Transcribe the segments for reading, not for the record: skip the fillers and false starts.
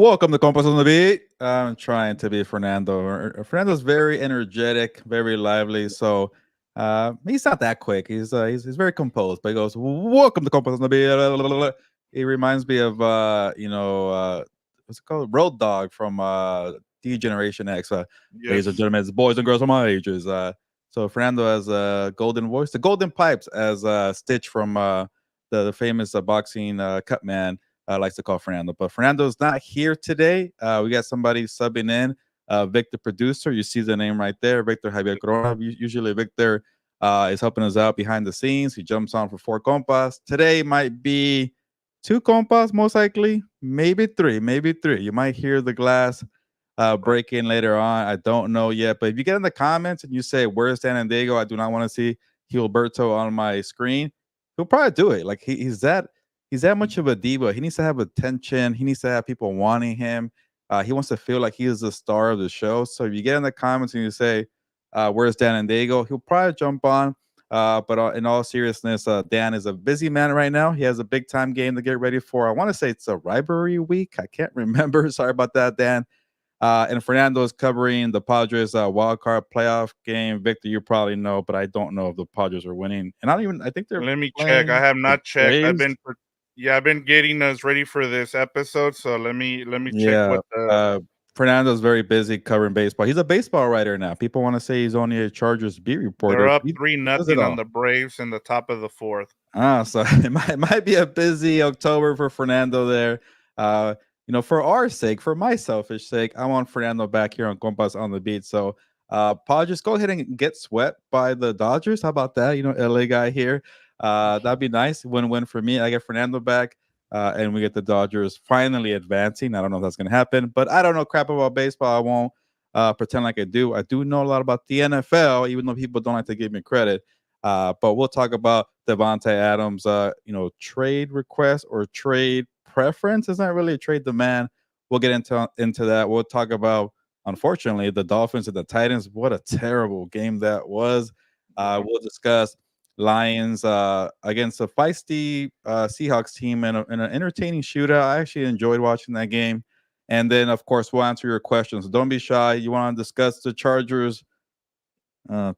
Welcome to Compas on the Beat. I'm trying to be Fernando. Fernando's very energetic, very lively. So he's not that quick. He's very composed. But he goes, "Welcome to Compas on the Beat." He reminds me of what's it called? Road Dog from D Generation X. Ladies and Yes. gentlemen, it's boys and girls of my ages. So Fernando has a golden voice, the golden pipes, as Stitch from the famous boxing cut man likes to call Fernando. But Fernando's not here today. We got somebody subbing in, Victor producer. You see the name right there, Victor Javier Corona. Usually Victor is helping us out behind the scenes. He jumps on for 4 compas. Today might be 2 compas, most likely, maybe 3, maybe 3. You might hear the glass break in later on. I don't know yet. But if you get in the comments and you say, "Where's San Diego?" I do not want to see Gilberto on my screen. He'll probably do it. Like he's that much of a diva. He needs to have attention. He needs to have people wanting him. He wants to feel like he is the star of the show. So if you get in the comments and you say, "Where's Dan and Diego?" He'll probably jump on. But in all seriousness, Dan is a busy man right now. He has a big time game to get ready for. I want to say it's a rivalry week. I can't remember. Sorry about that, Dan. And Fernando is covering the Padres wildcard playoff game. Victor, you probably know, but I don't know if the Padres are winning. And I think they're Let me check. I playing have the not checked. Braves. I've been getting us ready for this episode. So let me check Yeah. what the Fernando's very busy covering baseball. He's a baseball writer now. People want to say he's only a Chargers beat reporter. they're up He does it 3-0 on all. the Braves in the top of the fourth. So it might be a busy October for Fernando there. For our sake, for my selfish sake, I want Fernando back here on Compas on the Beat. So, Padres, go ahead and get swept by the Dodgers. How about that? LA guy here. That'd be nice. Win-win for me. I get Fernando back, and we get the Dodgers finally advancing. I don't know if that's going to happen, but I don't know crap about baseball. I won't pretend like I do. I do know a lot about the NFL, even though people don't like to give me credit. But we'll talk about Davante Adams, trade request or trade preference. It's not really a trade demand. We'll get into that. We'll talk about, unfortunately, the Dolphins and the Titans. What a terrible game that was. We'll discuss Lions against a feisty Seahawks team in an entertaining shootout. I actually enjoyed watching that game. And then, of course, we'll answer your questions. Don't be shy. You want to discuss the Chargers?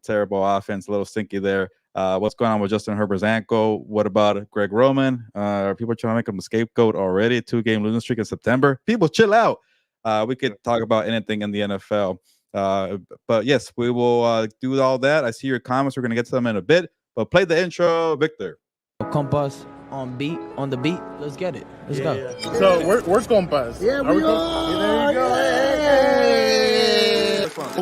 Terrible offense, a little stinky there. What's going on with Justin Herbert's ankle? What about Greg Roman? Are people trying to make him a scapegoat already? 2-game losing streak in September. People, chill out. We could talk about anything in the NFL. But yes, we will do all that. I see your comments. We're going to get to them in a bit. But play the intro, Victor. Compas on the beat. Let's get it. Let's go. Yeah. So where's Compas? Yeah, there you go.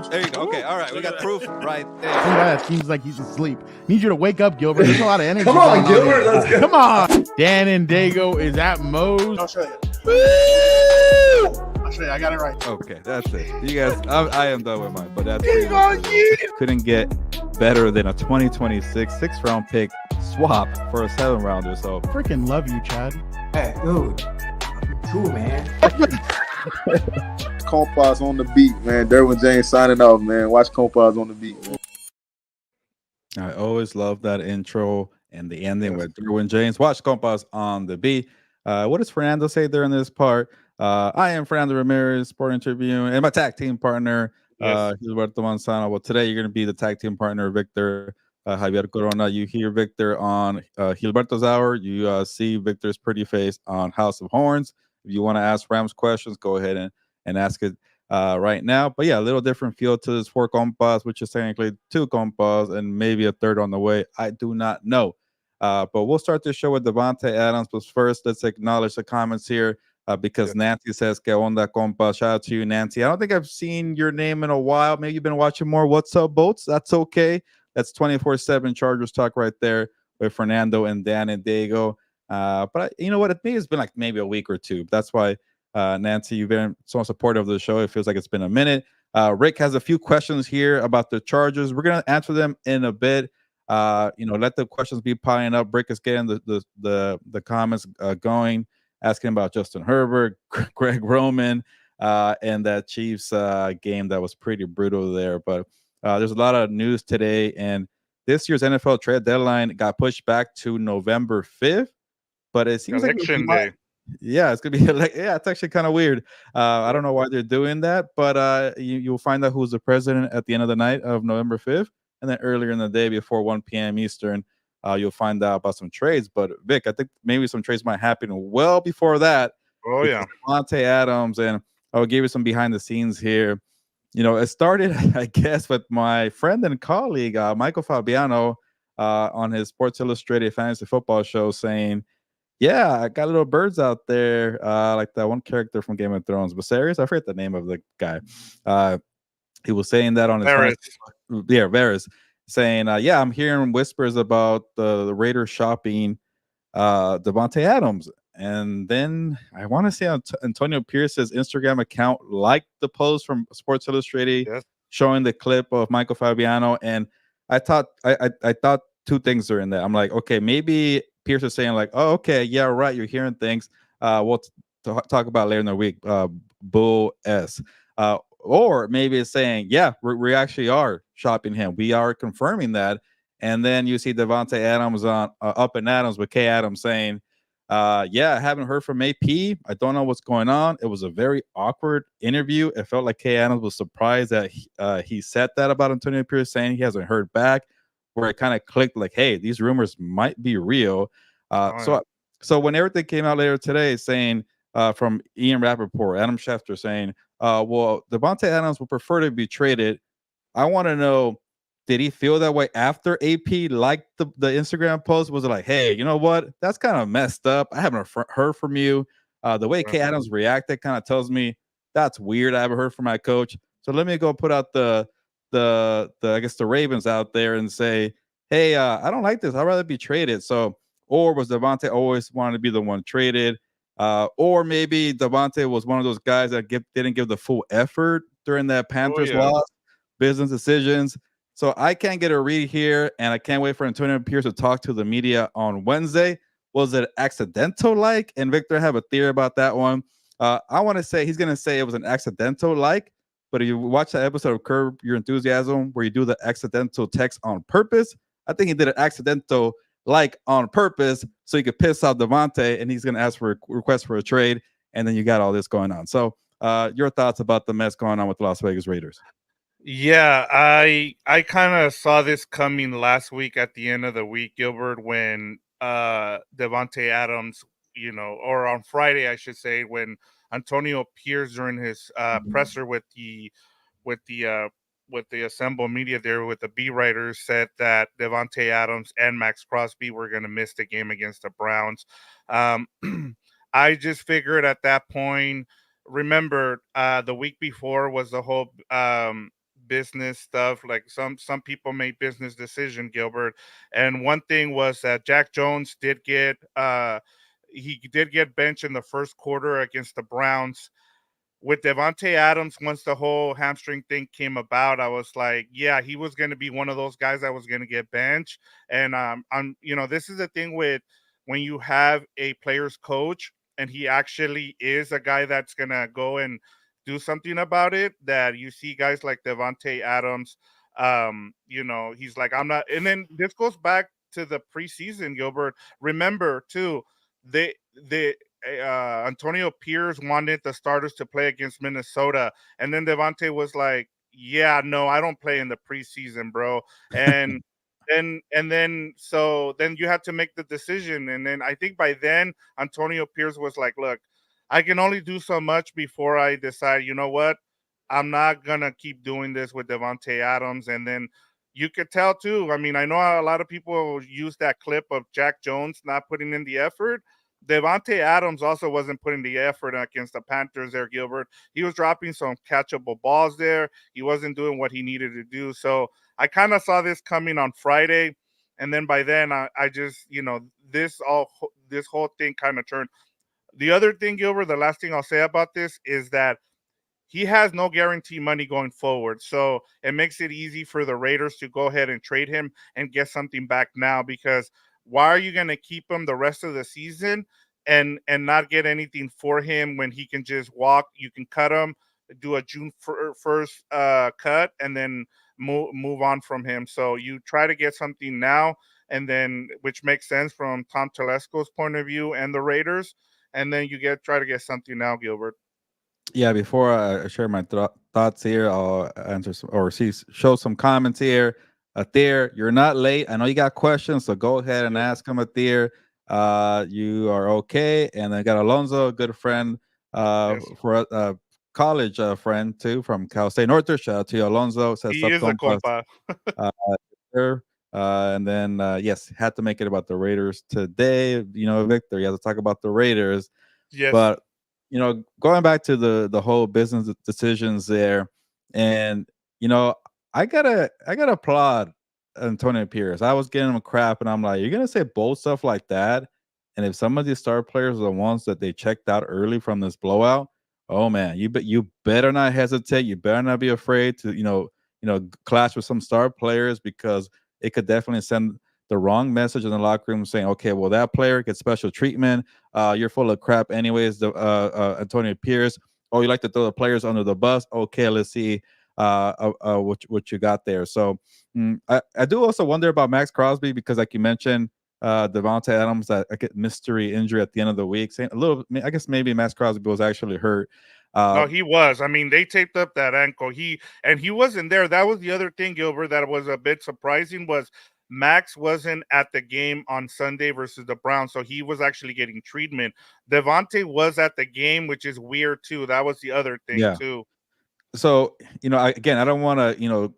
There you go. Okay, all right. We got proof right there. Some guy that seems like he's asleep. Need you to wake up, Gilbert. There's a lot of energy. Come on, Gilbert. Let's go. Come on. Dan and Dago is at Moe's. I'll show you. I'll show you. I got it right. Okay, that's it. You guys, I am done with mine, but that's couldn't get better than a 2026 6th-round pick swap for a 7-rounder. So Freaking love you, Chad. Hey, dude. Cool, man. Compas on the beat, man. Derwin James signing off, man. Watch Compas on the beat, man. I always love that intro and the ending with Derwin James. Watch Compas on the beat. What does Fernando say there in this part? I am Fernando Ramirez, Sport Tribune, and my tag team partner, Gilberto Manzano. Well, today you're going to be the tag team partner, Victor Javier Corona. You hear Victor on Gilberto's Hour. You see Victor's pretty face on House of Horns. If you want to ask Rams questions, go ahead and ask it right now. But yeah, a little different feel to this 4 compas, which is technically 2 compas and maybe a third on the way. I do not know. But we'll start this show with Davante Adams. But first, let's acknowledge the comments here because Nancy says, "Que onda, compa?" Shout out to you, Nancy. I don't think I've seen your name in a while. Maybe you've been watching more What's Up Boats. That's okay. That's 24/7 Chargers talk right there with Fernando and Dan and Diego. But you know what? It's been like maybe a week or two. That's why, Nancy, you've been so supportive of the show. It feels like it's been a minute. Rick has a few questions here about the Chargers. We're going to answer them in a bit. Let the questions be piling up. Rick is getting the comments going, asking about Justin Herbert, Greg Roman, and that Chiefs game that was pretty brutal there. But there's a lot of news today, and this year's NFL trade deadline got pushed back to November 5th. But it seems Election like day. Yeah, it's gonna be like, yeah, it's actually kind of weird. I don't know why they're doing that, but you'll find out who's the president at the end of the night of November 5th, and then earlier in the day before 1 p.m. Eastern, you'll find out about some trades. But Vic, I think maybe some trades might happen well before that Oh because yeah. Davante Adams, and I'll give you some behind the scenes here. It started, I guess, with my friend and colleague Michael Fabiano on his Sports Illustrated Fantasy Football show saying, yeah, I got little birds out there, like that one character from Game of Thrones, Viserys. I forget the name of the guy. He was saying that on his Varys. yeah, Varys, saying, yeah, I'm hearing whispers about the Raiders shopping Davante Adams. And then I want to say Antonio Pierce's Instagram account liked the post from Sports Illustrated Yes. showing the clip of Michael Fabiano. And I thought two things during that. I'm like, okay, maybe Pierce is saying like, oh, okay, yeah, right, you're hearing things. We'll talk about later in the week. Bull S. Or maybe it's saying, yeah, we actually are shopping him. We are confirming that. And then you see Davante Adams on Up and Adams with K Adams saying, yeah, I haven't heard from AP. I don't know what's going on. It was a very awkward interview. It felt like K Adams was surprised that he said that about Antonio Pierce, saying he hasn't heard back, where it kind of clicked like, hey, these rumors might be real. So when everything came out later today saying from Ian Rappaport, Adam Schefter saying, well, Davante Adams would prefer to be traded. I want to know, did he feel that way after AP liked the Instagram post? Was it like, hey, you know what? That's kind of messed up. I haven't heard from you. The way K Adams reacted kind of tells me that's weird. I haven't heard from my coach. So let me go put out the I guess the Ravens out there and say, hey, I don't like this. I'd rather be traded. So, or was Davante always wanted to be the one traded? Or maybe Davante was one of those guys that didn't give the full effort during that Panthers loss, business decisions. So I can't get a read here, and I can't wait for Antonio Pierce to talk to the media on Wednesday. Was it accidental like? And Victor, I have a theory about that one. I want to say he's going to say it was an accidental like, but if you watch that episode of Curb Your Enthusiasm where you do the accidental text on purpose, I think he did an accidental like on purpose so he could piss off Davante, and he's going to ask for a request for a trade, and then you got all this going on. So your thoughts about the mess going on with the Las Vegas Raiders? Yeah, I kind of saw this coming last week at the end of the week, Gilbert, when Davante Adams, or on Friday, I should say, when Antonio Pierce during his presser with the assembled media there with the B writers said that Davante Adams and Max Crosby were going to miss the game against the Browns. I just figured at that point, remember the week before was the whole business stuff, like some people make business decision, Gilbert, and one thing was that Jack Jones did get benched in the first quarter against the Browns. With Davante Adams, once the whole hamstring thing came about, I was like, yeah, he was going to be one of those guys that was going to get benched. And this is the thing with when you have a player's coach and he actually is a guy that's going to go and do something about it, that you see guys like Davante Adams, he's like, I'm not. And then this goes back to the preseason, Gilbert. Remember too, they Antonio Pierce wanted the starters to play against Minnesota, and then Davante was like, "Yeah, no, I don't play in the preseason, bro." And then you had to make the decision, and then I think by then Antonio Pierce was like, "Look, I can only do so much before I decide. You know what? I'm not gonna keep doing this with Davante Adams." And then you could tell too. I mean, I know a lot of people use that clip of Jack Jones not putting in the effort. Davante Adams also wasn't putting the effort against the Panthers there, Gilbert. He was dropping some catchable balls there. He wasn't doing what he needed to do. So I kind of saw this coming on Friday. And then by then, I just, this whole thing kind of turned. The other thing, Gilbert, the last thing I'll say about this is that he has no guarantee money going forward. So it makes it easy for the Raiders to go ahead and trade him and get something back now, because why are you going to keep him the rest of the season and not get anything for him when he can just walk? You can cut him, do a June 1st cut, and then move on from him. So you try to get something now, and then which makes sense from Tom Telesco's point of view and the Raiders. and then you try to get something now, Gilbert. Yeah, before I share my thoughts here, I'll answer some, or show some comments here. Athir, you're not late. I know you got questions, so go ahead and Yes. ask them, Athir. You are okay. And I got Alonso, a good friend, Yes. for a college friend too from Cal State Northridge. Shout out to you, Alonso. Says He sub is a compas. compa. Uh, sure. And then yes, had to make it about the Raiders today. You know, Victor, you have to talk about the Raiders. Yes. But going back to the whole business decisions there, and I gotta applaud Antonio Pierce. I was getting him crap, and I'm like, you're gonna say bold stuff like that, and if some of these star players are the ones that they checked out early from this blowout, oh man, you better not hesitate. You better not be afraid to clash with some star players, because it could definitely send the wrong message in the locker room saying, okay, well, that player gets special treatment. You're full of crap anyways, Antonio Pierce. Oh, you like to throw the players under the bus. Okay, let's see what you got there. So I do also wonder about Max Crosby, because like you mentioned, Davante Adams, that get mystery injury at the end of the week. Saying a little, I guess maybe Max Crosby was actually hurt. No, he was. I mean, they taped up that ankle. He wasn't there. That was the other thing, Gilbert, that was a bit surprising was Max wasn't at the game on Sunday versus the Browns, so he was actually getting treatment. Devontae was at the game, which is weird too. That was the other thing Yeah. too. So again, I don't want to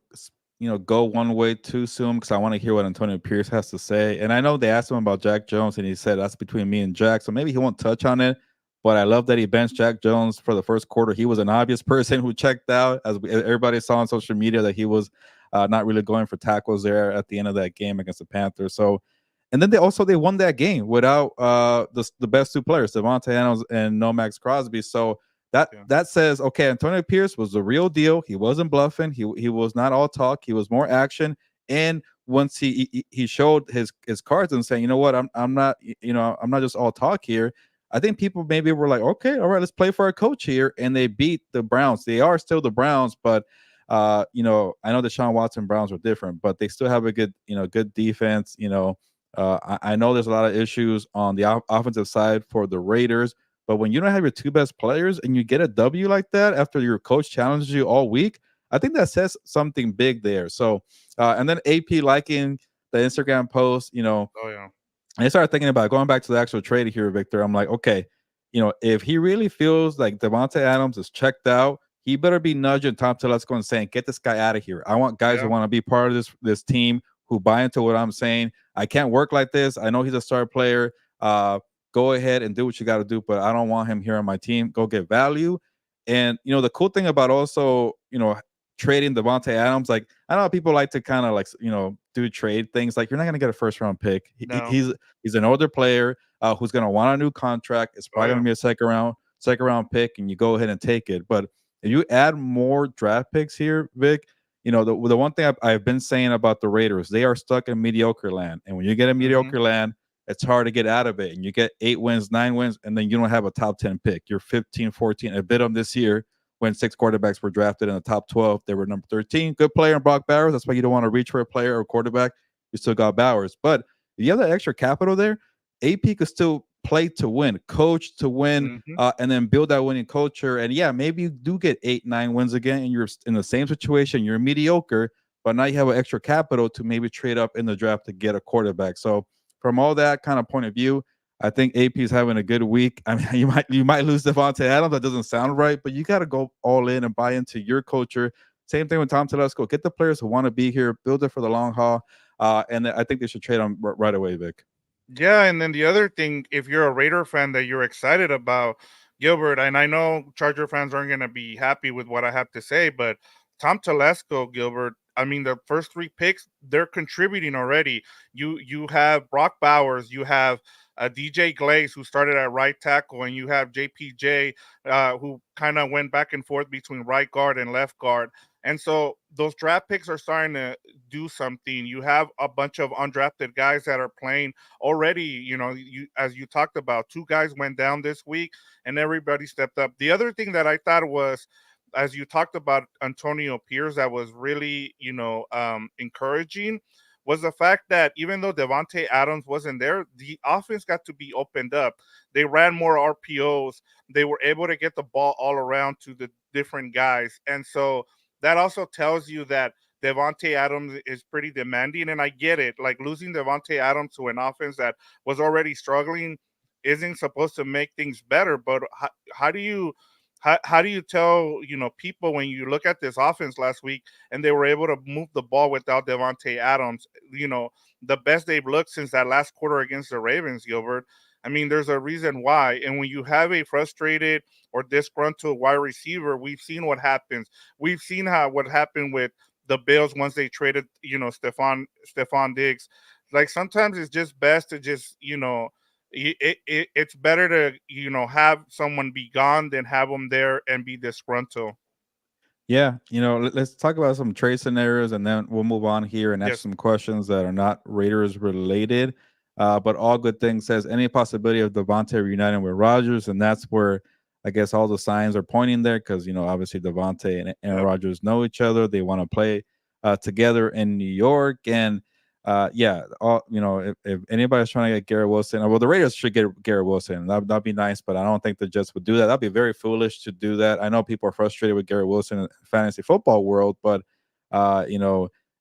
go one way too soon, because I want to hear what Antonio Pierce has to say. And I know they asked him about Jack Jones, and he said that's between me and Jack, so maybe he won't touch on it. But I love that he benched Jack Jones for the first quarter. He was an obvious person who checked out, as everybody saw on social media, that he was not really going for tackles there at the end of that game against the Panthers. So, and then they won that game without the best two players, Davante Adams and no Max Crosby. So that says, okay, Antonio Pierce was the real deal. He wasn't bluffing. He was not all talk. He was more action. And once he showed his cards and saying, you know what, I'm not I'm not just all talk here. I think people maybe were like, okay, all right, let's play for our coach here. And they beat the Browns. They are still the Browns, but I know the Deshaun Watson Browns were different, but they still have a good defense. I know there's a lot of issues on the offensive side for the Raiders. But when you don't have your two best players and you get a W like that after your coach challenges you all week, I think that says something big there. So, and then AP liking the Instagram post, Oh yeah. I started thinking about going back to the actual trade here, Victor. I'm like, okay, if he really feels like Davante Adams is checked out, he better be nudging Tom Telesco and saying, get this guy out of here. I want guys who want to be part of this team, who buy into what I'm saying. I can't work like this. I know he's a star player. Go ahead and do what you got to do, but I don't want him here on my team. Go get value. And the cool thing about also trading Davante Adams, like I know people like to kind of like do trade things. Like you're not gonna get a first round pick. No. He's an older player who's gonna want a new contract. It's probably gonna be a second round pick, and you go ahead and take it. But if you add more draft picks here, Vic, the one thing I've been saying about the Raiders, they are stuck in mediocre land, and when you get in mediocre land, it's hard to get out of it. And you get 8 wins, 9 wins, and then you don't have a top 10 pick. You're 15, 14, a bit of this year when 6 quarterbacks were drafted in the top 12. They were number 13. Good player in Brock Bowers. That's why you don't want to reach for a player or quarterback. You still got Bowers. But if you have that extra capital there, AP could still play to win, coach to win, and then build that winning culture. And yeah, maybe you do get 8, 9 wins again, and you're in the same situation. You're mediocre, but now you have an extra capital to maybe trade up in the draft to get a quarterback. So from all that kind of point of view, I think AP is having a good week. I mean, you might lose Davante Adams. That doesn't sound right, but you got to go all in and buy into your culture. Same thing with Tom Telesco. Get the players who want to be here, build it for the long haul, and I think they should trade them right away, Vic. Yeah, and then the other thing, if you're a Raider fan that you're excited about, Gilbert, and I know Charger fans aren't going to be happy with what I have to say, but Tom Telesco, Gilbert, I mean, the first 3 picks, they're contributing already. You have Brock Bowers, you have DJ Glaze, who started at right tackle, and you have JPJ, who kind of went back and forth between right guard and left guard. And so those draft picks are starting to do something. You have a bunch of undrafted guys that are playing already. As you talked about, 2 guys went down this week, and everybody stepped up. The other thing that I thought was, as you talked about Antonio Pierce, that was really, encouraging, was the fact that even though Davante Adams wasn't there, the offense got to be opened up. They ran more RPOs. They were able to get the ball all around to the different guys. And so that also tells you that Davante Adams is pretty demanding. And I get it. Like losing Davante Adams to an offense that was already struggling isn't supposed to make things better. But how do you how do you tell people when you look at this offense last week and they were able to move the ball without Davante Adams, the best they've looked since that last quarter against the Ravens, Gilbert. I mean, there's a reason why. And when you have a frustrated or disgruntled wide receiver, we've seen what happens. We've seen what happened with the Bills once they traded, Stephon Diggs. Like sometimes it's just best to just, it's better to have someone be gone than have them there and be disgruntled. Yeah, let's talk about some trade scenarios, and then we'll move on here and ask Yes. some questions that are not Raiders related. But all good things says any possibility of Davante reuniting with Rodgers, and that's where I guess all the signs are pointing there because obviously Davante and Aaron Yep. Rodgers know each other. They want to play together in New York, and yeah, if anybody's trying to get Garrett Wilson, well, the Raiders should get Garrett Wilson. That'd be nice, but I don't think the Jets would do that. That'd be very foolish to do that. I know people are frustrated with Garrett Wilson in the fantasy football world, but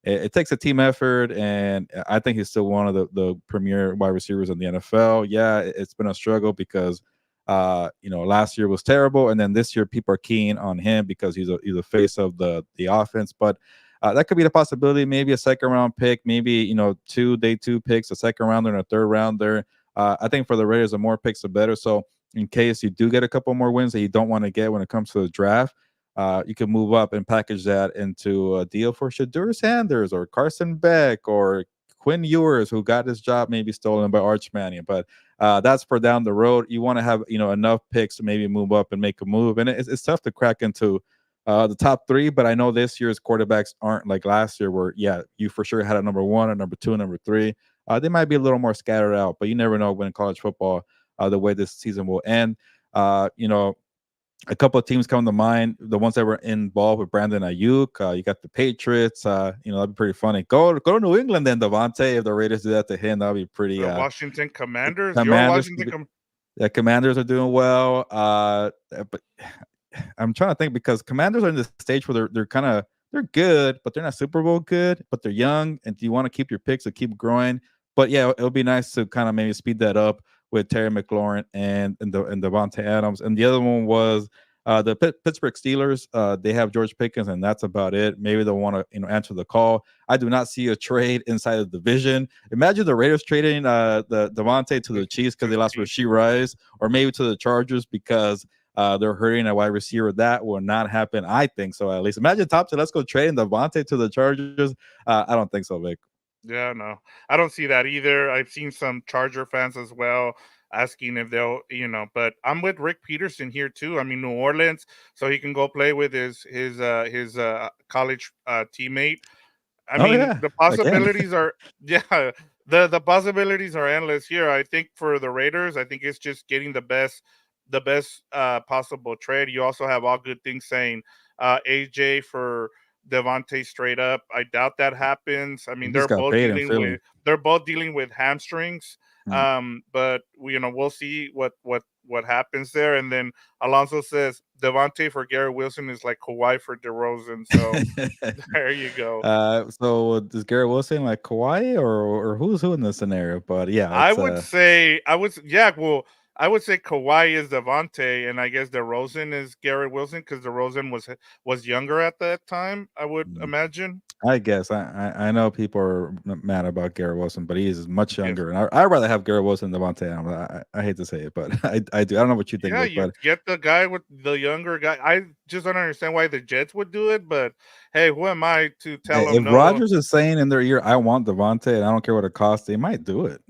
it takes a team effort, and I think he's still one of the premier wide receivers in the NFL. Yeah, it's been a struggle because last year was terrible, and then this year people are keen on him because he's a face of the offense, but. That could be the possibility. Maybe a second round pick, maybe day two picks, a second rounder and a third rounder. I think for the Raiders, the more picks, the better. So in case you do get a couple more wins that you don't want to get when it comes to the draft, you can move up and package that into a deal for Shadur Sanders or Carson Beck or Quinn Ewers, who got his job maybe stolen by Arch Manning. But that's for down the road. You want to have enough picks to maybe move up and make a move, and it's tough to crack into the top three, but I know this year's quarterbacks aren't like last year where, yeah, you for sure had a number one, a number two, a number three. They might be a little more scattered out, but you never know when college football, the way this season will end. A couple of teams come to mind, the ones that were involved with Brandon Ayuk. You got the Patriots. That'd be pretty funny. Go to New England then, Davante. If the Raiders do that to him, that'd be pretty. The Washington Commanders. Commanders, Your Washington. Commanders are doing well. But I'm trying to think because Commanders are in this stage where they're good, but they're not Super Bowl good, but they're young, and you want to keep your picks and keep growing. But yeah, it'll be nice to kind of maybe speed that up with Terry McLaurin and Davante Adams. And the other one was the Pittsburgh Steelers. They have George Pickens, and that's about it. Maybe they'll want to answer the call. I do not see a trade inside the division. Imagine the Raiders trading the Davante to the Chiefs because they lost Rashee Rice, or maybe to the Chargers because they're hurting a wide receiver. That will not happen. I think so, at least. Imagine Thompson. Let's go trading Davante to the Chargers. I don't think so, Vic. Yeah, no, I don't see that either. I've seen some Charger fans as well asking if they'll, but I'm with Rick Peterson here too. I mean, New Orleans, so he can go play with his college teammate. I mean, Yeah. the possibilities are the possibilities are endless here. I think for the Raiders, I think it's just getting the best possible trade. You also have all good things saying AJ for Devontae straight up. I doubt that happens. I mean, He just got paid in Philly. they're both dealing with hamstrings. But we'll see what happens there. And then Alonso says Devontae for Garrett Wilson is like Kawhi for DeRozan. So there you go. So is Garrett Wilson like Kawhi or who's who in this scenario? But yeah, I would say Kawhi is Davante, and I guess DeRozan is Garrett Wilson because DeRozan was younger at that time. I would imagine. I guess I know people are mad about Garrett Wilson, but he is much Yes. younger, and I'd rather have Garrett Wilson than Davante Adams. I hate to say it, but I do. I don't know what you think. Yeah, Vic, you but get the guy with the younger guy. I just don't understand why the Jets would do it, but hey, who am I to tell them if no? Rodgers is saying in their ear, "I want Davante," and I don't care what it costs, they might do it.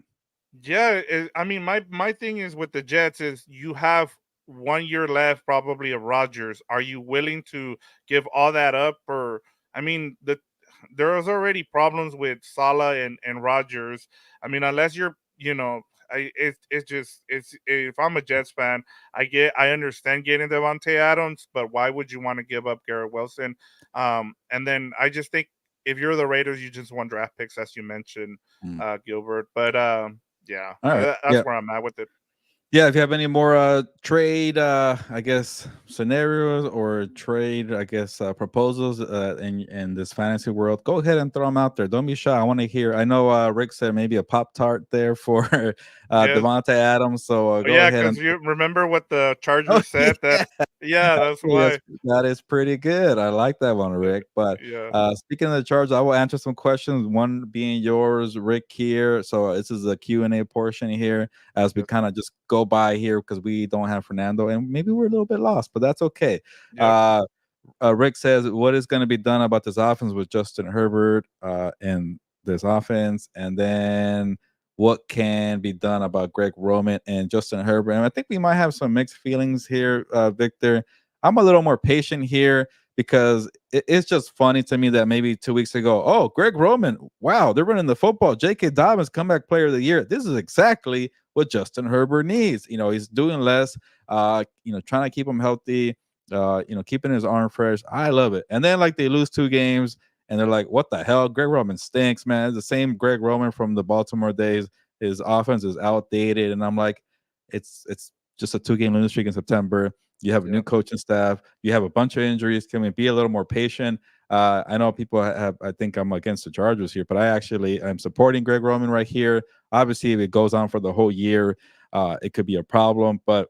Yeah, I mean, my thing is with the Jets is you have 1 year left probably of Rodgers. Are you willing to give all that up? Or I mean, there is already problems with Salah and Rodgers. I mean, unless you're, it's if I'm a Jets fan, I understand getting Davante Adams, but why would you want to give up Garrett Wilson? And then I just think if you're the Raiders, you just want draft picks, as you mentioned, Mm. Gilbert. But yeah, All right. that's where I'm at with it. Yeah, if you have any more trade, I guess scenarios or trade, I guess proposals in this fantasy world, go ahead and throw them out there. Don't be shy. I want to hear. I know Rick said maybe a Pop Tart there for Yeah. Davante Adams. So Oh, go yeah, ahead because and. you remember what the Oh Chargers said that. Yeah, that's actually, why. that is pretty good. I like that one, Rick. But Yeah. speaking of the charge, I will answer some questions. One being yours, Rick. Here, so this is a Q&A portion here as we Yes. kind of just go by here because we don't have Fernando, and maybe we're a little bit lost, but that's okay. Yep. Rick says, "What is going to be done about this offense with Justin Herbert and this offense, and then what can be done about Greg Roman and Justin Herbert?" And I think we might have some mixed feelings here, Victor. I'm a little more patient here because it's just funny to me that maybe 2 weeks ago, oh, Greg Roman, wow, they're running the football. J.K. Dobbins, comeback player of the year. This is exactly what Justin Herbert needs. He's doing less, trying to keep him healthy, keeping his arm fresh. I love it. And then like they lose 2 games and they're like, what the hell? Greg Roman stinks, man. It's the same Greg Roman from the Baltimore days. His offense is outdated. And I'm like, it's just a 2-game losing streak in September. You have a new coaching staff. You have a bunch of injuries. Can we be a little more patient? I know people have. I think I'm against the Chargers here, but I'm supporting Greg Roman right here. Obviously, if it goes on for the whole year, it could be a problem. But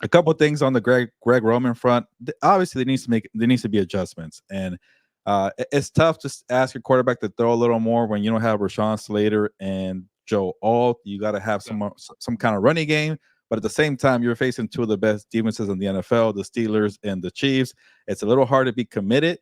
a couple of things on the Greg Roman front. Obviously, there needs to be adjustments, and it's tough to ask your quarterback to throw a little more when you don't have Rashawn Slater and Joe Alt. You got to have some kind of running game. But at the same time, you're facing two of the best defenses in the NFL, the Steelers and the Chiefs. It's a little hard to be committed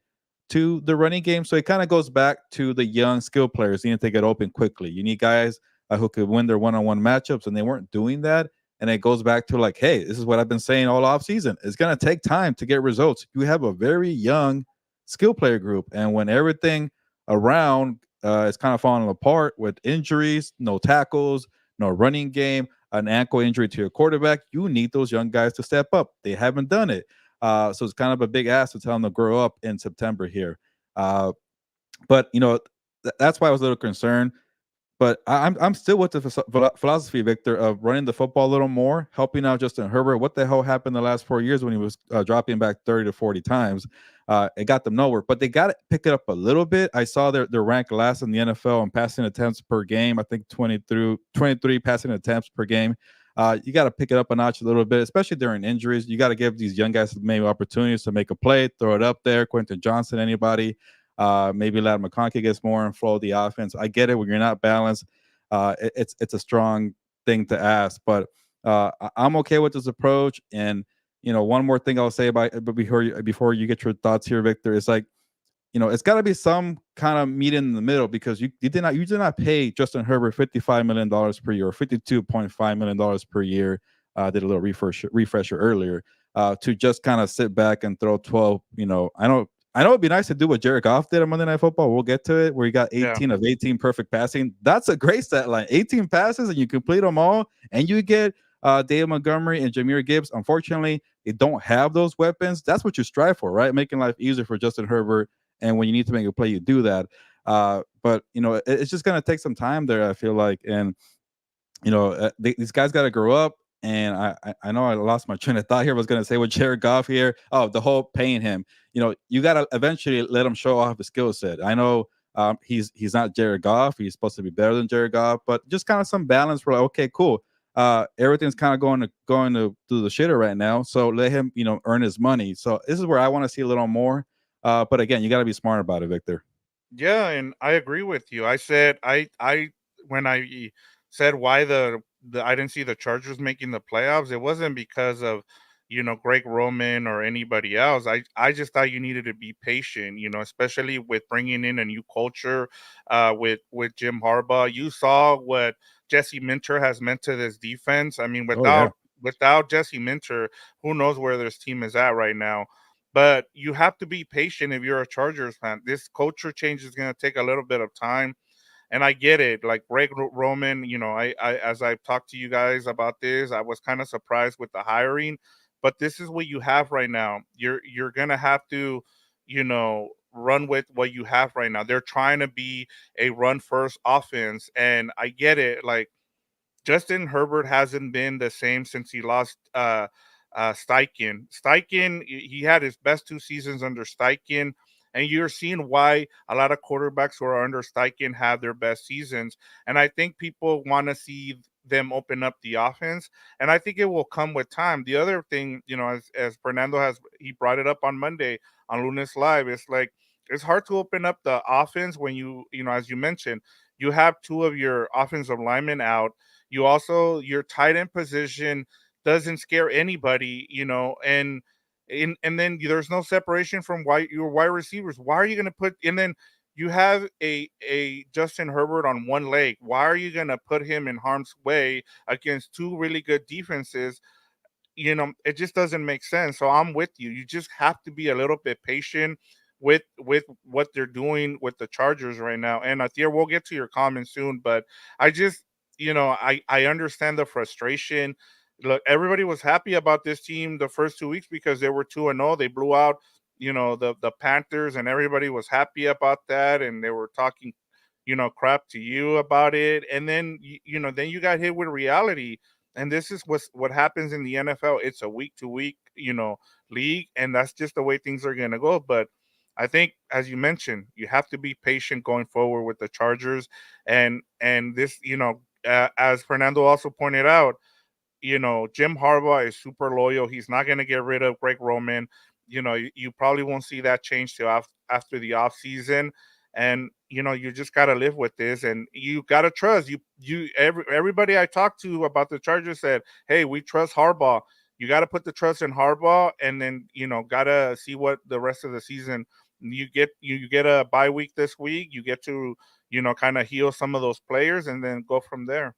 to the running game. So it kind of goes back to the young skill players. You need to get open quickly. You need guys who could win their one-on-one matchups, and they weren't doing that. And it goes back to like, hey, this is what I've been saying all offseason. It's going to take time to get results. You have a very young skill player group. And when everything around is kind of falling apart with injuries, no tackles, no running game, an ankle injury to your quarterback, you need those young guys to step up. They haven't done it. So it's kind of a big ask to tell them to grow up in September here. But, that's why I was a little concerned. But I'm still with the philosophy, Victor, of running the football a little more, helping out Justin Herbert. What the hell happened the last 4 years when he was dropping back 30 to 40 times? It got them nowhere, but they got to pick it up a little bit. I saw they're ranked last in the NFL in passing attempts per game. I think 23 passing attempts per game. You got to pick it up a notch a little bit, especially during injuries. You got to give these young guys maybe opportunities to make a play, throw it up there. Quentin Johnson, anybody. Maybe Ladd McConkey gets more and flow the offense. I get it when you're not balanced. It's a strong thing to ask, but I'm okay with this approach. And one more thing I'll say but before you get your thoughts here, Victor, is like, it's got to be some kind of meet in the middle, because you did not pay Justin Herbert $55 million per year or $52.5 million per year. Did a little refresher earlier to just kind of sit back and throw 12. I know it'd be nice to do what Jared Goff did on Monday Night Football. We'll get to it, where he got 18 of 18 perfect passing. That's a great stat line. 18 passes and you complete them all, and you get Dave Montgomery and Jahmyr Gibbs. Unfortunately, they don't have those weapons. That's what you strive for, right? Making life easier for Justin Herbert. And when you need to make a play, you do that. But it's just gonna take some time there, I feel like. And these guys got to grow up. And I know I lost my train of thought here. I was going to say with Jared Goff here. Oh, the whole paying him. You got to eventually let him show off his skill set. I know he's not Jared Goff. He's supposed to be better than Jared Goff, but just kind of some balance. We're like, okay, cool. Everything's kind of going to do the shitter right now. So let him, earn his money. So this is where I want to see a little more. But again, you got to be smart about it, Victor. Yeah, and I agree with you. I said when I said why I didn't see the Chargers making the playoffs, it wasn't because of Greg Roman or anybody else. I just thought you needed to be patient, especially with bringing in a new culture with Jim Harbaugh. You saw what Jesse Minter has meant to this defense. I mean, without Jesse Minter, who knows where this team is at right now. But you have to be patient if you're a Chargers fan. This culture change is going to take a little bit of time. And I get it. Like Greg Roman, I as I've talked to you guys about this, I was kind of surprised with the hiring. But this is what you have right now. You're going to have to, run with what you have right now. They're trying to be a run first offense, and I get it. Like Justin Herbert hasn't been the same since he lost Steichen. Steichen, he had his best 2 seasons under Steichen, and you're seeing why a lot of quarterbacks who are under Steichen have their best seasons. And I think people want to see them open up the offense, and I think it will come with time. The other thing, as Fernando he brought it up on Monday on Lunes Live, it's like it's hard to open up the offense when as you mentioned, you have two of your offensive linemen out. You also your tight end position doesn't scare anybody, and then there's no separation from your wide receivers. Why are you going to put and then you have a Justin Herbert on one leg? Why are you going to put him in harm's way against two really good defenses? It just doesn't make sense. So I'm with you. You just have to be a little bit patient with what they're doing with the Chargers right now. And Thea, we'll get to your comments soon, but I just I understand the frustration. Look, everybody was happy about this team the first 2 weeks because they were 2-0. They blew out the Panthers, and everybody was happy about that, and they were talking crap to you about it. And then then you got hit with reality. And this is what happens in the NFL. It's a week to week league, and that's just the way things are going to go. But I think, as you mentioned, you have to be patient going forward with the Chargers, and this, as Fernando also pointed out, Jim Harbaugh is super loyal. He's not going to get rid of Greg Roman. You probably won't see that change till after the off season, and you just got to live with this, and you got to trust. Everybody I talked to about the Chargers said, "Hey, we trust Harbaugh." You got to put the trust in Harbaugh, and then got to see what the rest of the season. You get a bye week this week. You get to kind of heal some of those players, and then go from there.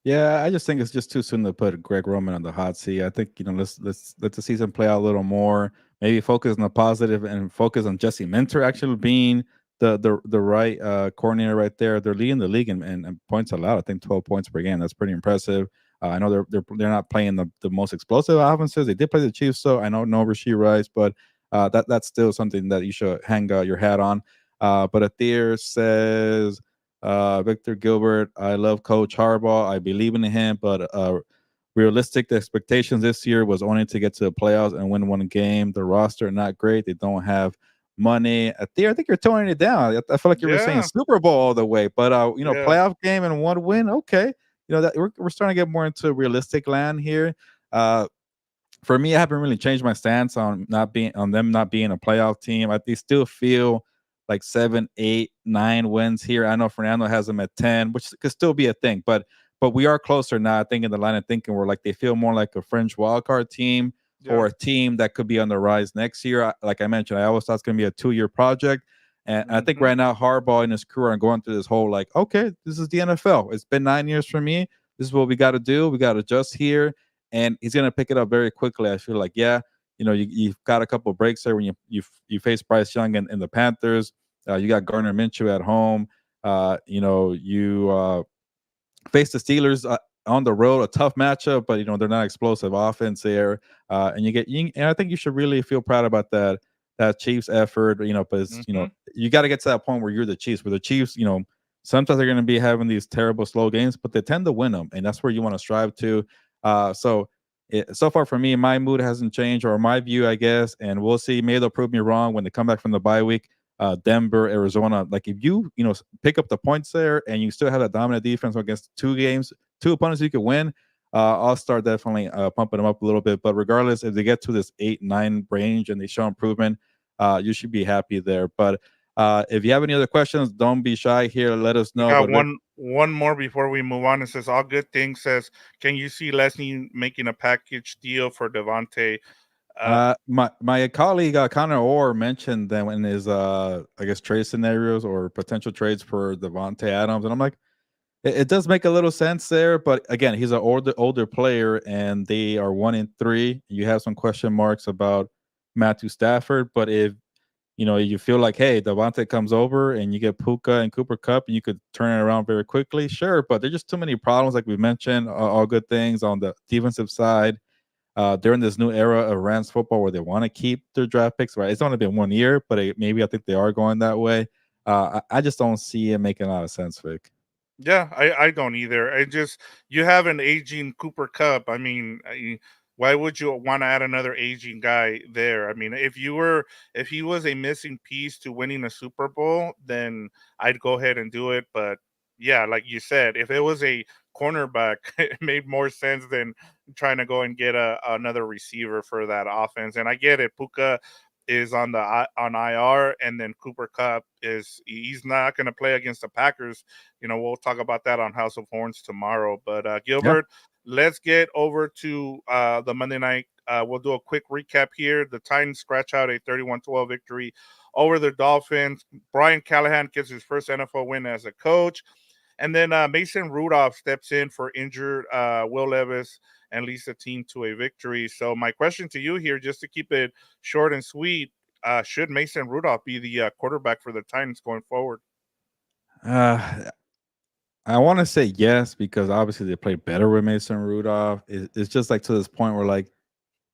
Yeah, I just think it's just too soon to put Greg Roman on the hot seat. I think let's let the season play out a little more. Maybe focus on the positive and focus on Jesse Minter actually being the right coordinator right there. They're leading the league and points allowed. I think 12 points per game. That's pretty impressive. I know they're not playing the most explosive offenses. They did play the Chiefs, so I know no Rasheed Rice, but that's still something that you should hang your hat on. But Athir says. Victor Gilbert, I love Coach Harbaugh. I believe in him, but realistic expectations this year was only to get to the playoffs and win one game. The roster not great. They don't have money. Athir, I think you're toning it down. I feel like you were saying Super Bowl all the way, but playoff game and one win. Okay, that we're starting to get more into realistic land here. For me, I haven't really changed my stance on them not being a playoff team. They still feel like 7, 8, 9 wins here. I know Fernando has them at 10, which could still be a thing, but we are closer now. I think in the line of thinking where like they feel more like a fringe wildcard team or a team that could be on the rise next year. Like I mentioned, I always thought it's going to be a 2-year project, and I think right now Harbaugh and his crew are going through this whole like, okay, this is the NFL. It's been 9 years for me. This is what we got to do. We got to adjust here, and he's going to pick it up very quickly. I feel like, you've got a couple of breaks there when you face Bryce Young and the Panthers. You got Gardner Minshew at home. You face the Steelers on the road, a tough matchup, but they're not explosive offense there. And I think you should really feel proud about that Chiefs effort. But you got to get to that point where you're the Chiefs. Where the Chiefs, sometimes they're going to be having these terrible slow games, but they tend to win them, and that's where you want to strive to. So far for me, my mood hasn't changed, or my view, I guess, and we'll see. Maybe they'll prove me wrong when they come back from the bye week. Denver, Arizona, like if you pick up the points there and you still have that dominant defense against two opponents you could win, I'll start definitely pumping them up a little bit. But regardless, if they get to this 8-9 range and they show improvement, you should be happy there. But if you have any other questions, don't be shy here. Let us know. Got one more before we move on. It says all good things. Says, can you see Leslie making a package deal for Davante? My colleague Connor Orr mentioned that in his I guess trade scenarios or potential trades for Davante Adams, and I'm like, it does make a little sense there, but again, he's an older player, and they are 1-3. You have some question marks about Matthew Stafford, but if you feel like, hey, Davante comes over and you get Puka and Cooper Kupp and you could turn it around very quickly, sure, but there's just too many problems, like we mentioned. All good things on the defensive side. they're in this new era of Rams football where they want to keep their draft picks. Right, it's only been 1 year, but maybe I think they are going that way. I just don't see it making a lot of sense, Vic. Yeah, I don't either. I just you have an aging Cooper Cup. I mean, why would you want to add another aging guy there? I mean, if he was a missing piece to winning a Super Bowl, then I'd go ahead and do it. But yeah, like you said, if it was a cornerback, it made more sense than trying to go and get another receiver for that offense. And I get it, Puka is on on IR, and then Cooper Cup he's not going to play against the Packers. We'll talk about that on House of Horns tomorrow. But Yeah. Gilbert, let's get over to the Monday night. We'll do a quick recap here. The Titans scratch out a 31-12 victory over the Dolphins. Brian Callahan gets his first NFL win as a coach. And then Mason Rudolph steps in for injured Will Levis and leads the team to a victory. So my question to you here, just to keep it short and sweet, should Mason Rudolph be the quarterback for the Titans going forward? Uh, I want to say yes because obviously they play better with Mason Rudolph. It's just like to this point where like,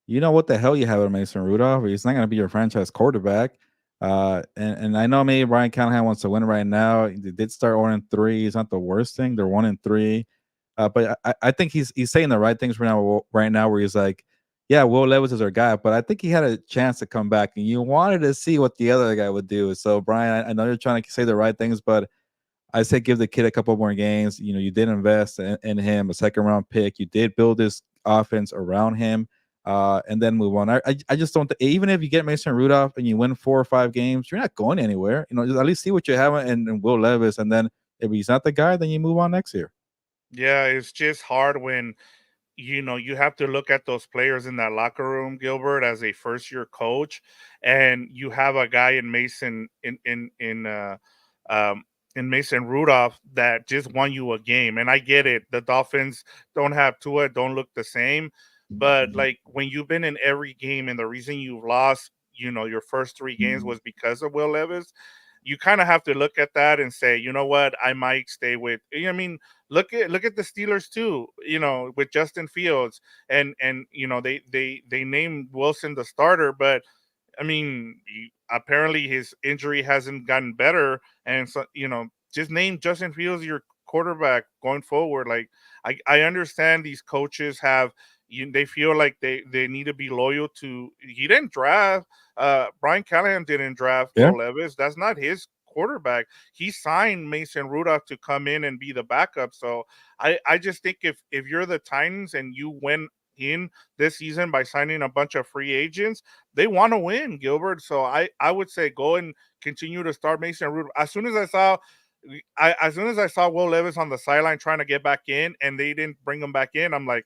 you know what the hell you have with Mason Rudolph? He's not going to be your franchise quarterback. And I know maybe Brian Callahan wants to win right now. They did start 1-3. It's not the worst thing. They're 1-3. But I think he's saying the right things right now, where he's like, yeah, Will Levis is our guy, but I think he had a chance to come back, and you wanted to see what the other guy would do. So Brian, I know you're trying to say the right things, but I say give the kid a couple more games. You did invest in him, a second round pick. You did build this offense around him, and then move on. I just don't. Even if you get Mason Rudolph and you win 4 or 5 games, you're not going anywhere. Just at least see what you have in Will Levis, and then if he's not the guy, then you move on next year. Yeah, it's just hard when you have to look at those players in that locker room, Gilbert, as a first year coach, and you have a guy in Mason um, in Mason Rudolph that just won you a game. And I get it, the Dolphins don't have Tua, don't look the same, but like when you've been in every game and the reason you've lost, your first 3 games was because of Will Levis. You kind of have to look at that and say, you know what, I might stay with. I mean, look at the Steelers too. With Justin Fields, and they named Wilson the starter, but I mean, apparently his injury hasn't gotten better, and so just name Justin Fields your quarterback going forward. Like I understand these coaches they feel like they need to be loyal to. He didn't draft. Brian Callahan didn't draft Yeah. Will Levis. That's not his quarterback. He signed Mason Rudolph to come in and be the backup. So I just think if you're the Titans and you win in this season by signing a bunch of free agents, they want to win, Gilbert. So I would say go and continue to start Mason Rudolph. As soon as I saw Will Levis on the sideline trying to get back in and they didn't bring him back in, I'm like,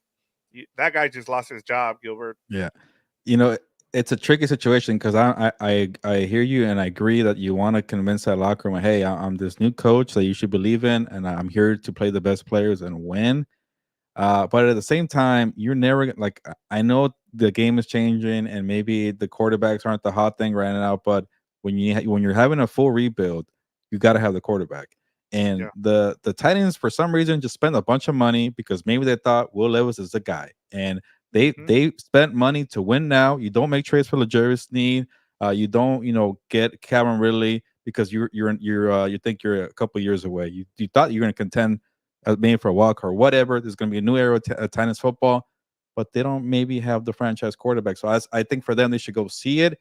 that guy just lost his job, Gilbert. Yeah. It's a tricky situation because I hear you and I agree that you want to convince that locker room, hey, I'm this new coach that you should believe in, and I'm here to play the best players and win. But at the same time, you're never like, I know the game is changing and maybe the quarterbacks aren't the hot thing right now, but when you're having a full rebuild, you got to have the quarterback. And Yeah. the Titans, for some reason, just spent a bunch of money because maybe they thought Will Levis is the guy, and they spent money to win. Now you don't make trades for Legarius Sneed. You don't get Calvin Ridley because you think you're a couple years away. You thought you're going to contend maybe for a walk or whatever. There's going to be a new era of Titans football, but they don't maybe have the franchise quarterback. So I think for them, they should go see it.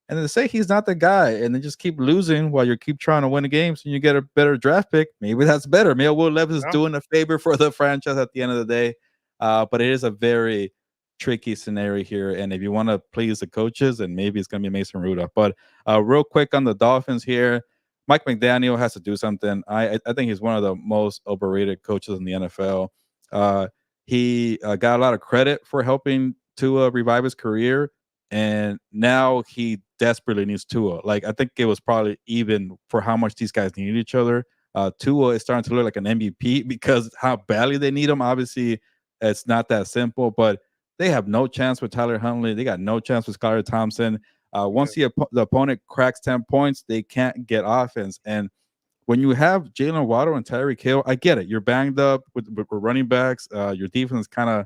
And then say he's not the guy, and then just keep losing while you keep trying to win the games, and you get a better draft pick. Maybe that's better. Maybe Will Levis is Yeah. doing a favor for the franchise at the end of the day. But it is a very tricky scenario here. And if you want to please the coaches, then maybe it's going to be Mason Rudolph. But real quick on the Dolphins here, Mike McDaniel has to do something. I think he's one of the most overrated coaches in the NFL. He got a lot of credit for helping Tua revive his career, and now he desperately needs Tua. Like, I think it was probably even for how much these guys need each other. Tua is starting to look like an MVP because how badly they need him. Obviously, it's not that simple, but they have no chance with Tyler Huntley. They got no chance with Skylar Thompson. Once the opponent cracks 10 points, they can't get offense. And when you have Jalen Waddle and Tyreek Hill, I get it. You're banged up with running backs. Your defense is kind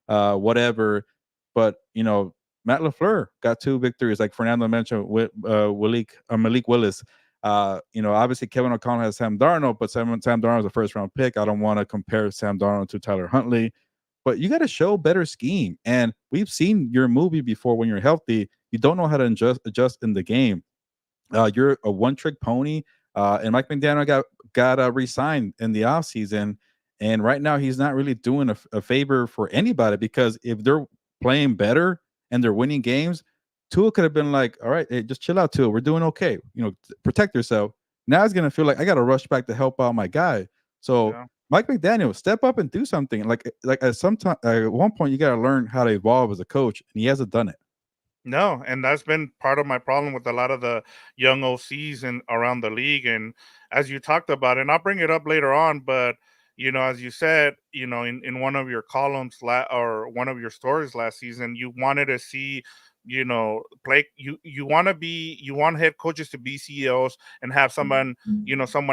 of whatever. but Matt LaFleur got 2 victories, like Fernando mentioned with Malik Willis. Obviously Kevin O'Connell has Sam Darnold, but Sam Darnold is a first round pick. I don't want to compare Sam Darnold to Tyler Huntley, but you got to show better scheme. And we've seen your movie before. When you're healthy, you don't know how to adjust in the game. You're a one trick pony. And Mike McDaniel got re-signed in the offseason. And right now he's not really doing a favor for anybody, because if they're playing better and they're winning games, Tua could have been like, all right, hey, just chill out, Tua. We're doing okay. Protect yourself. Now he's gonna feel like I gotta rush back to help out my guy. So Mike McDaniel, step up and do something. Like at one point you gotta learn how to evolve as a coach, and he hasn't done it. No, and that's been part of my problem with a lot of the young OCs and around the league. And as you talked about, and I'll bring it up later on, but as you said, in one of your columns or one of your stories last season, you wanted to see, play. You want head coaches to be CEOs and have someone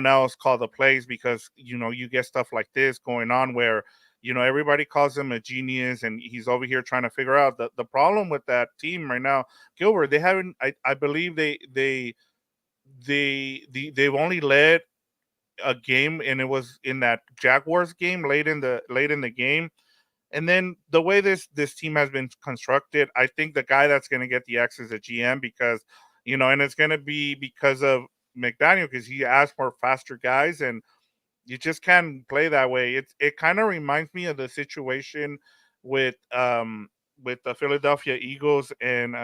else call the plays, because you get stuff like this going on where everybody calls him a genius, and he's over here trying to figure out the problem with that team right now. Gilbert, they haven't. I believe they've only led a game, and it was in that Jaguars game late in the game. And then the way this team has been constructed, I think the guy that's going to get the X is a GM, because and it's going to be because of McDaniel, because he asked for faster guys, and you just can't play that way. It kind of reminds me of the situation with the Philadelphia Eagles and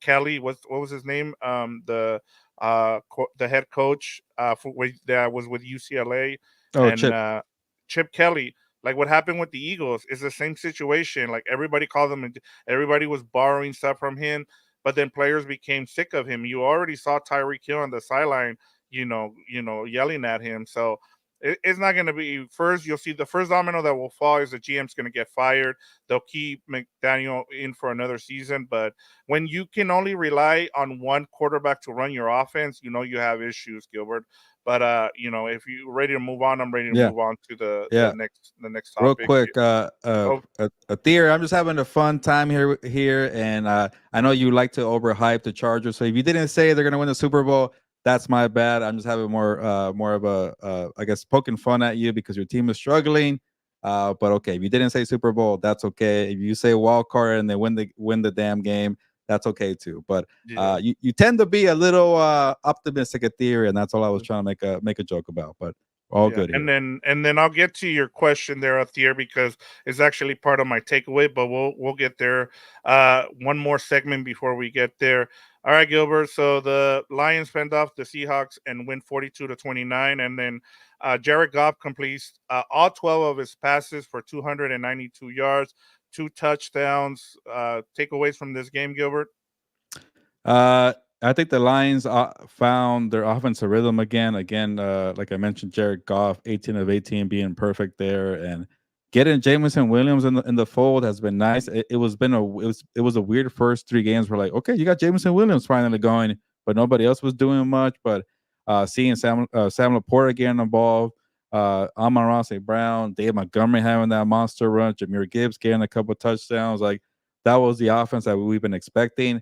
Kelly. What was his name? The head coach that was with UCLA, and Chip Kelly. Like what happened with the Eagles is the same situation. Like everybody called him, and everybody was borrowing stuff from him, but then players became sick of him. You already saw Tyreek Hill on the sideline, yelling at him. So it's not going to be first. You'll see the first domino that will fall is the GM's going to get fired. They'll keep McDaniel in for another season. But when you can only rely on one quarterback to run your offense, you have issues, Gilbert. But if you're ready to move on, I'm ready to move on to the next topic. Real quick, Theo, I'm just having a fun time here, and I know you like to overhype the Chargers. So if you didn't say they're going to win the Super Bowl, that's my bad. I'm just having more of a I guess poking fun at you because your team is struggling. But okay, if you didn't say Super Bowl, that's okay. If you say wild card and they win the damn game, that's okay too. But you tend to be a little optimistic at theory, and that's all I was trying to make a joke about. But all good. And then I'll get to your question there, Athier, because it's actually part of my takeaway. But we'll get there. One more segment before we get there. All right, Gilbert. So the Lions fend off the Seahawks and win 42-29, and then Jared Goff completes all 12 of his passes for 292 yards, 2 touchdowns. Takeaways from this game, Gilbert? I think the Lions found their offensive rhythm again. Like I mentioned, Jared Goff, 18 of 18, being perfect there, and getting Jameson Williams in the fold has been nice. It was a weird first 3 games. We're like, okay, you got Jameson Williams finally going, but nobody else was doing much. But seeing Sam Laporta getting involved, Amon-Ra St. Brown, Dave Montgomery having that monster run, Jahmyr Gibbs getting a couple touchdowns, like that was the offense that we've been expecting.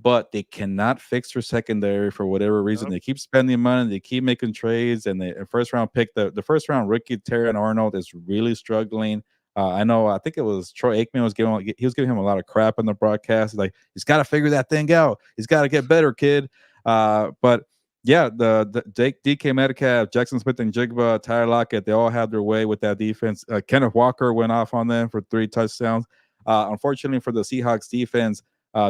But they cannot fix their secondary for whatever reason. They keep spending money, they keep making trades, and the first round pick, the first round rookie Terran Arnold is really struggling. I think it was Troy Aikman was giving him a lot of crap in the broadcast. Like, he's got to figure that thing out. He's got to get better, kid. But yeah, the DK Metcalf, Jackson Smith and Jigba, Tyler Lockett, they all had their way with that defense. Kenneth Walker went off on them for 3 touchdowns. Unfortunately for the Seahawks defense,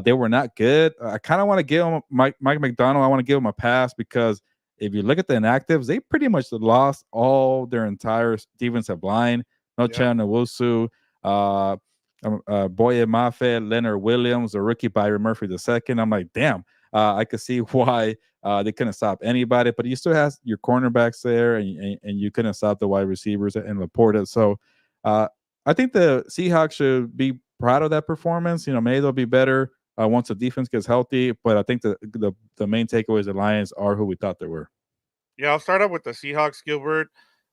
they were not good. I kind of want to give him Mike McDonald. I want to give him a pass because if you look at the inactives, they pretty much lost all their entire defensive line. No Chandler Nwosu, Boye Mafe, Leonard Williams, a rookie Byron Murphy II. I'm like, damn. I could see why they couldn't stop anybody, but you still have your cornerbacks there, and you couldn't stop the wide receivers and Laporta. So I think the Seahawks should be proud of that performance. Maybe they'll be better once the defense gets healthy, but I think the main takeaways, the Lions are who we thought they were. Yeah, I'll start out with the Seahawks, Gilbert.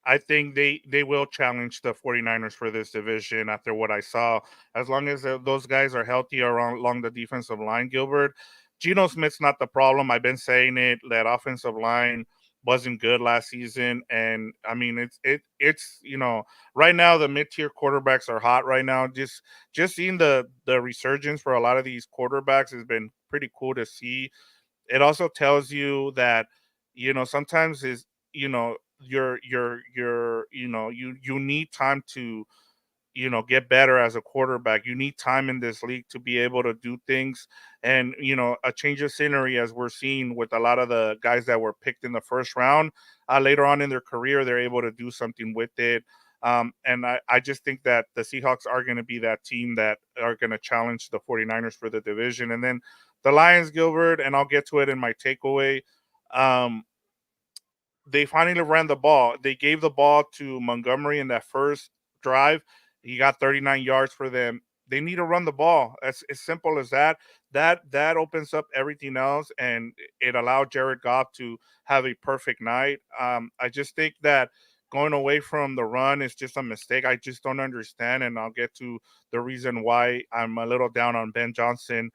I think they will challenge the 49ers for this division after what I saw. As long as those guys are healthy along the defensive line, Gilbert. Geno Smith's not the problem. I've been saying it. That offensive line wasn't good last season, and I mean it's right now the mid tier quarterbacks are hot right now. Just seeing the resurgence for a lot of these quarterbacks has been pretty cool to see. It also tells you that sometimes is you need time to get better as a quarterback. You need time in this league to be able to do things, and a change of scenery, as we're seeing with a lot of the guys that were picked in the first round. Later on in their career, they're able to do something with it. And I just think that the Seahawks are going to be that team that are going to challenge the 49ers for the division. And then the Lions, Gilbert, and I'll get to it in my takeaway. Um, they finally ran the ball. They gave the ball to Montgomery in that first drive. He got 39 yards for them. They need to run the ball. As simple as that. That opens up everything else, and it allowed Jared Goff to have a perfect night. I just think that going away from the run is just a mistake. I just don't understand, and I'll get to the reason why I'm a little down on Ben Johnson.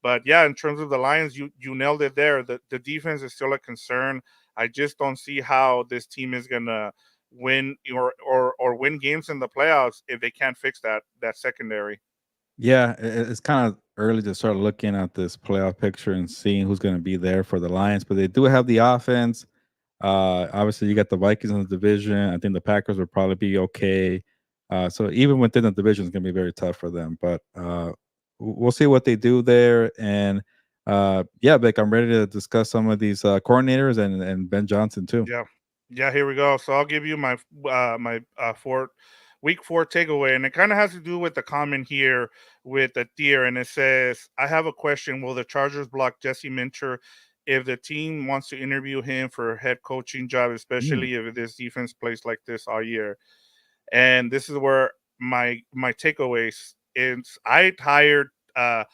But yeah, in terms of the Lions, you nailed it there. The defense is still a concern. I just don't see how this team is gonna win or win games in the playoffs if they can't fix that secondary. Yeah, it's kind of early to start looking at this playoff picture and seeing who's going to be there for the Lions, but they do have the offense. Obviously, you got the Vikings in the division. I think the Packers will probably be okay. So even within the division, it's going to be very tough for them. But we'll see what they do there. And yeah, Vic, I'm ready to discuss some of these coordinators and Ben Johnson too. Yeah. Yeah, here we go. So I'll give you my week 4 takeaway, and it kind of has to do with the comment here with the tier, and it says, I have a question. Will the Chargers block Jesse Minter if the team wants to interview him for a head coaching job, especially if this defense plays like this all year? And this is where my takeaways is. I hired a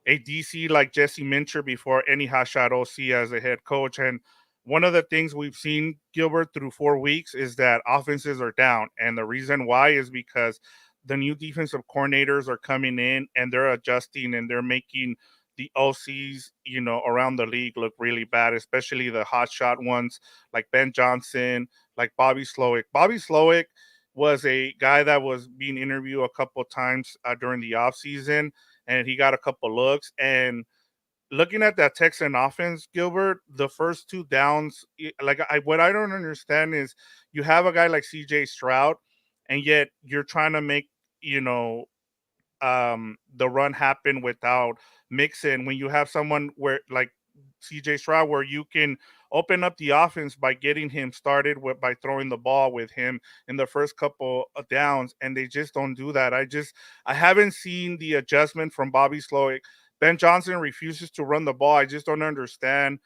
DC like Jesse Minter before any hotshot OC as a head coach. And one of the things we've seen, Gilbert, through 4 weeks is that offenses are down. And the reason why is because the new defensive coordinators are coming in and they're adjusting and they're making the OCs, around the league look really bad, especially the hotshot ones like Ben Johnson, like Bobby Slowick. Bobby Slowick was a guy that was being interviewed a couple of times during the offseason, and he got a couple looks. And looking at that Texan offense, Gilbert, the first 2 downs, what I don't understand is you have a guy like CJ Stroud, and yet you're trying to make, the run happen without Mixon when you have someone where like CJ Stroud, where you can open up the offense by getting him started by throwing the ball with him in the first couple of downs, and they just don't do that. I haven't seen the adjustment from Bobby Slowick. Ben Johnson refuses to run the ball. I just don't understand.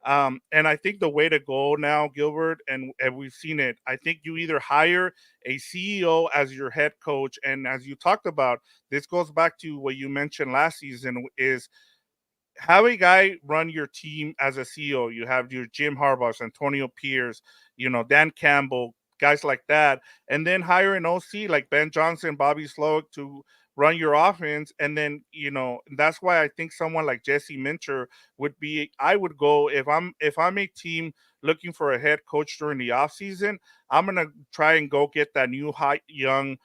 And I think the way to go now, Gilbert, and we've seen it, I think you either hire a CEO as your head coach, and as you talked about, this goes back to what you mentioned last season, is have a guy run your team as a CEO. You have your Jim Harbaugh, Antonio Pierce, Dan Campbell, guys like that, and then hire an OC like Ben Johnson, Bobby Slowick to run your offense. And then, that's why I think someone like Jesse Minter would be, I would go if I'm a team looking for a head coach during the offseason, I'm going to try and go get that new hot young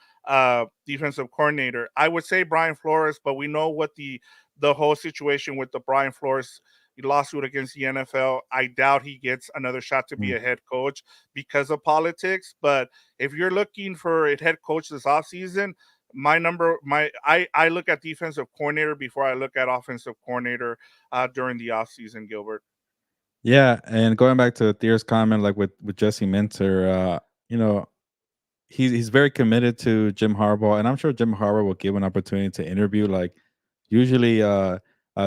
defensive coordinator. I would say Brian Flores, but we know what the whole situation with the Brian Flores lawsuit against the NFL. I doubt he gets another shot to be a head coach because of politics. But if you're looking for a head coach this offseason, I look at defensive coordinator before I look at offensive coordinator during the offseason, Gilbert. Yeah, and going back to Thier's comment, like with Jesse Minter, he's very committed to Jim Harbaugh, and I'm sure Jim Harbaugh will give an opportunity to interview. Like usually,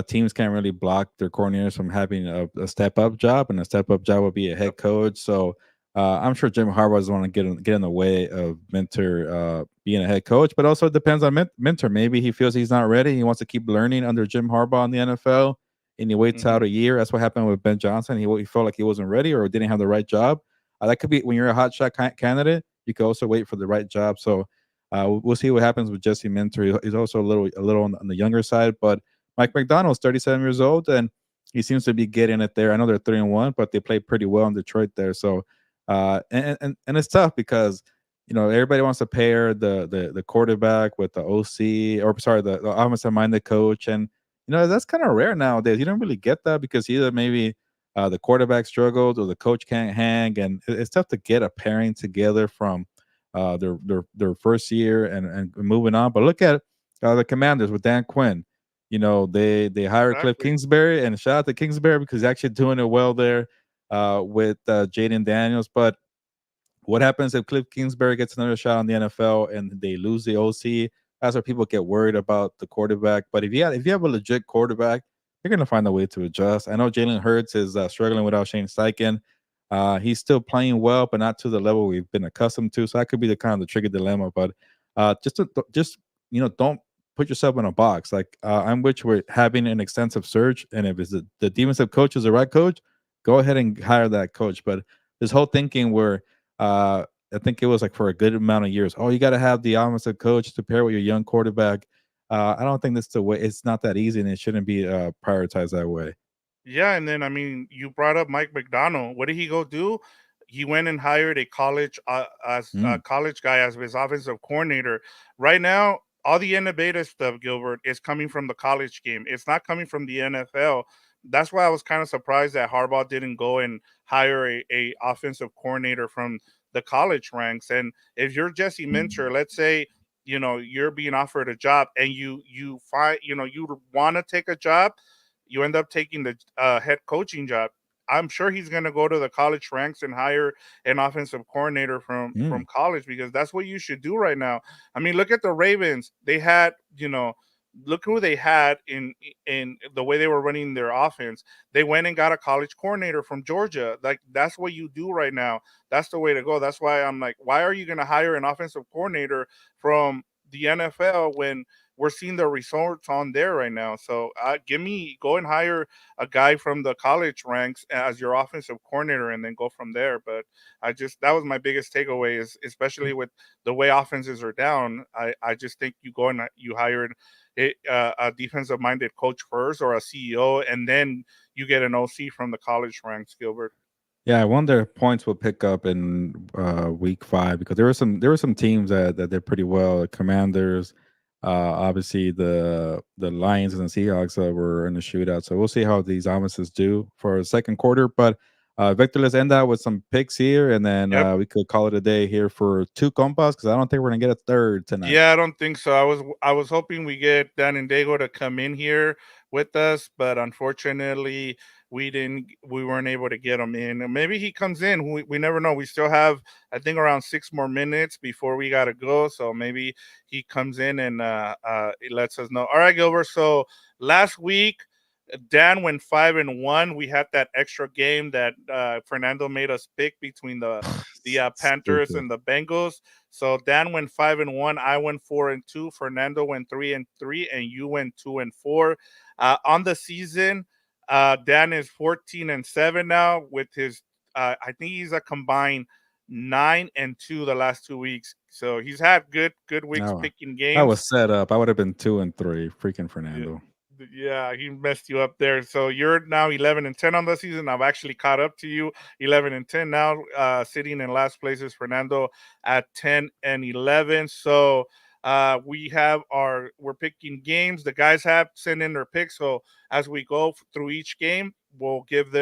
teams can't really block their coordinators from having a step up job, and a step up job will be a head coach. So I'm sure Jim Harbaugh doesn't want to get in the way of Minter being a head coach, but also it depends on Minter. Maybe he feels he's not ready. He wants to keep learning under Jim Harbaugh in the NFL, and he waits out a year. That's what happened with Ben Johnson. He felt like he wasn't ready or didn't have the right job. That could be when you're a hot shot candidate. You could also wait for the right job. So we'll see what happens with Jesse Minter. He's also a little on the younger side, but Mike McDonald's 37 years old, and he seems to be getting it there. I know they're 3-1, but they played pretty well in Detroit there. So and it's tough because everybody wants to pair the quarterback with the OC, or sorry, the offensive minded coach, and that's kind of rare nowadays. You don't really get that because either maybe the quarterback struggled or the coach can't hang, and it's tough to get a pairing together from their first year and moving on. But look at the Commanders with Dan Quinn. They hired Cliff Kingsbury, and shout out to Kingsbury because he's actually doing it well there with Jaden Daniels. But what happens if Cliff Kingsbury gets another shot on the NFL and they lose the OC? That's where people get worried about the quarterback. But if you have a legit quarterback, you're going to find a way to adjust. I know Jalen Hurts is struggling without Shane Steichen. He's still playing well, but not to the level we've been accustomed to. So that could be the kind of the tricky dilemma. But just don't put yourself in a box. Like I'm with we're having an extensive search, and if it's the defensive coach is the right coach, go ahead and hire that coach. But this whole thinking where I think it was like for a good amount of years, you got to have the offensive coach to pair with your young quarterback. I don't think that's the way. It's not that easy, and it shouldn't be prioritized that way. Yeah, and then I mean, you brought up Mike McDonald. What did he go do? He went and hired a college college guy as his offensive coordinator. Right now, all the innovative stuff, Gilbert, is coming from the college game. It's not coming from the NFL. That's why I was kind of surprised that Harbaugh didn't go and hire a offensive coordinator from the college ranks. And if you're Jesse Minter, let's say you're being offered a job and you find you want to take a job, you end up taking the head coaching job. I'm sure he's going to go to the college ranks and hire an offensive coordinator from college, because that's what you should do right now. I mean, look at the Ravens. They had, look who they had in the way they were running their offense. They went and got a college coordinator from Georgia. Like, that's what you do right now. That's the way to go. That's why I'm like, why are you going to hire an offensive coordinator from the NFL when we're seeing the results on there right now? So go and hire a guy from the college ranks as your offensive coordinator and then go from there. But that was my biggest takeaway, is especially with the way offenses are down. I just think you go and you hired a defensive minded coach first, or a CEO, and then you get an OC from the college ranks, Gilbert. Yeah, I wonder if points will pick up in week 5, because there were some teams that did pretty well. Commanders, obviously the Lions and the Seahawks were in the shootout. So we'll see how these offenses do for the second quarter. But Victor, let's end out with some picks here, and then we could call it a day here for 2 Compas, because I don't think we're gonna get a third tonight. Yeah, I don't think so. I was hoping we get Dan and Dago to come in here with us, but unfortunately we weren't able to get him in. And maybe he comes in. We never know. We still have, I think, around 6 more minutes before we gotta go. So maybe he comes in and it lets us know. All right, Gilbert. So last week Dan went 5-1. We had that extra game that Fernando made us pick between the Panthers and the Bengals. So Dan went 5-1. I went 4-2. Fernando went 3-3, and you went 2-4. On the season, Dan is 14-7 now with his. I think he's a combined 9-2 the last 2 weeks. So he's had good weeks picking games. I was set up. I would have been 2-3. Freaking Fernando. Yeah, he messed you up there. So you're now 11-10 on the season. I've actually caught up to you, 11-10 now. Sitting in last place is Fernando at 10-11. So we're picking games. The guys have sent in their picks. So as we go through each game, we'll give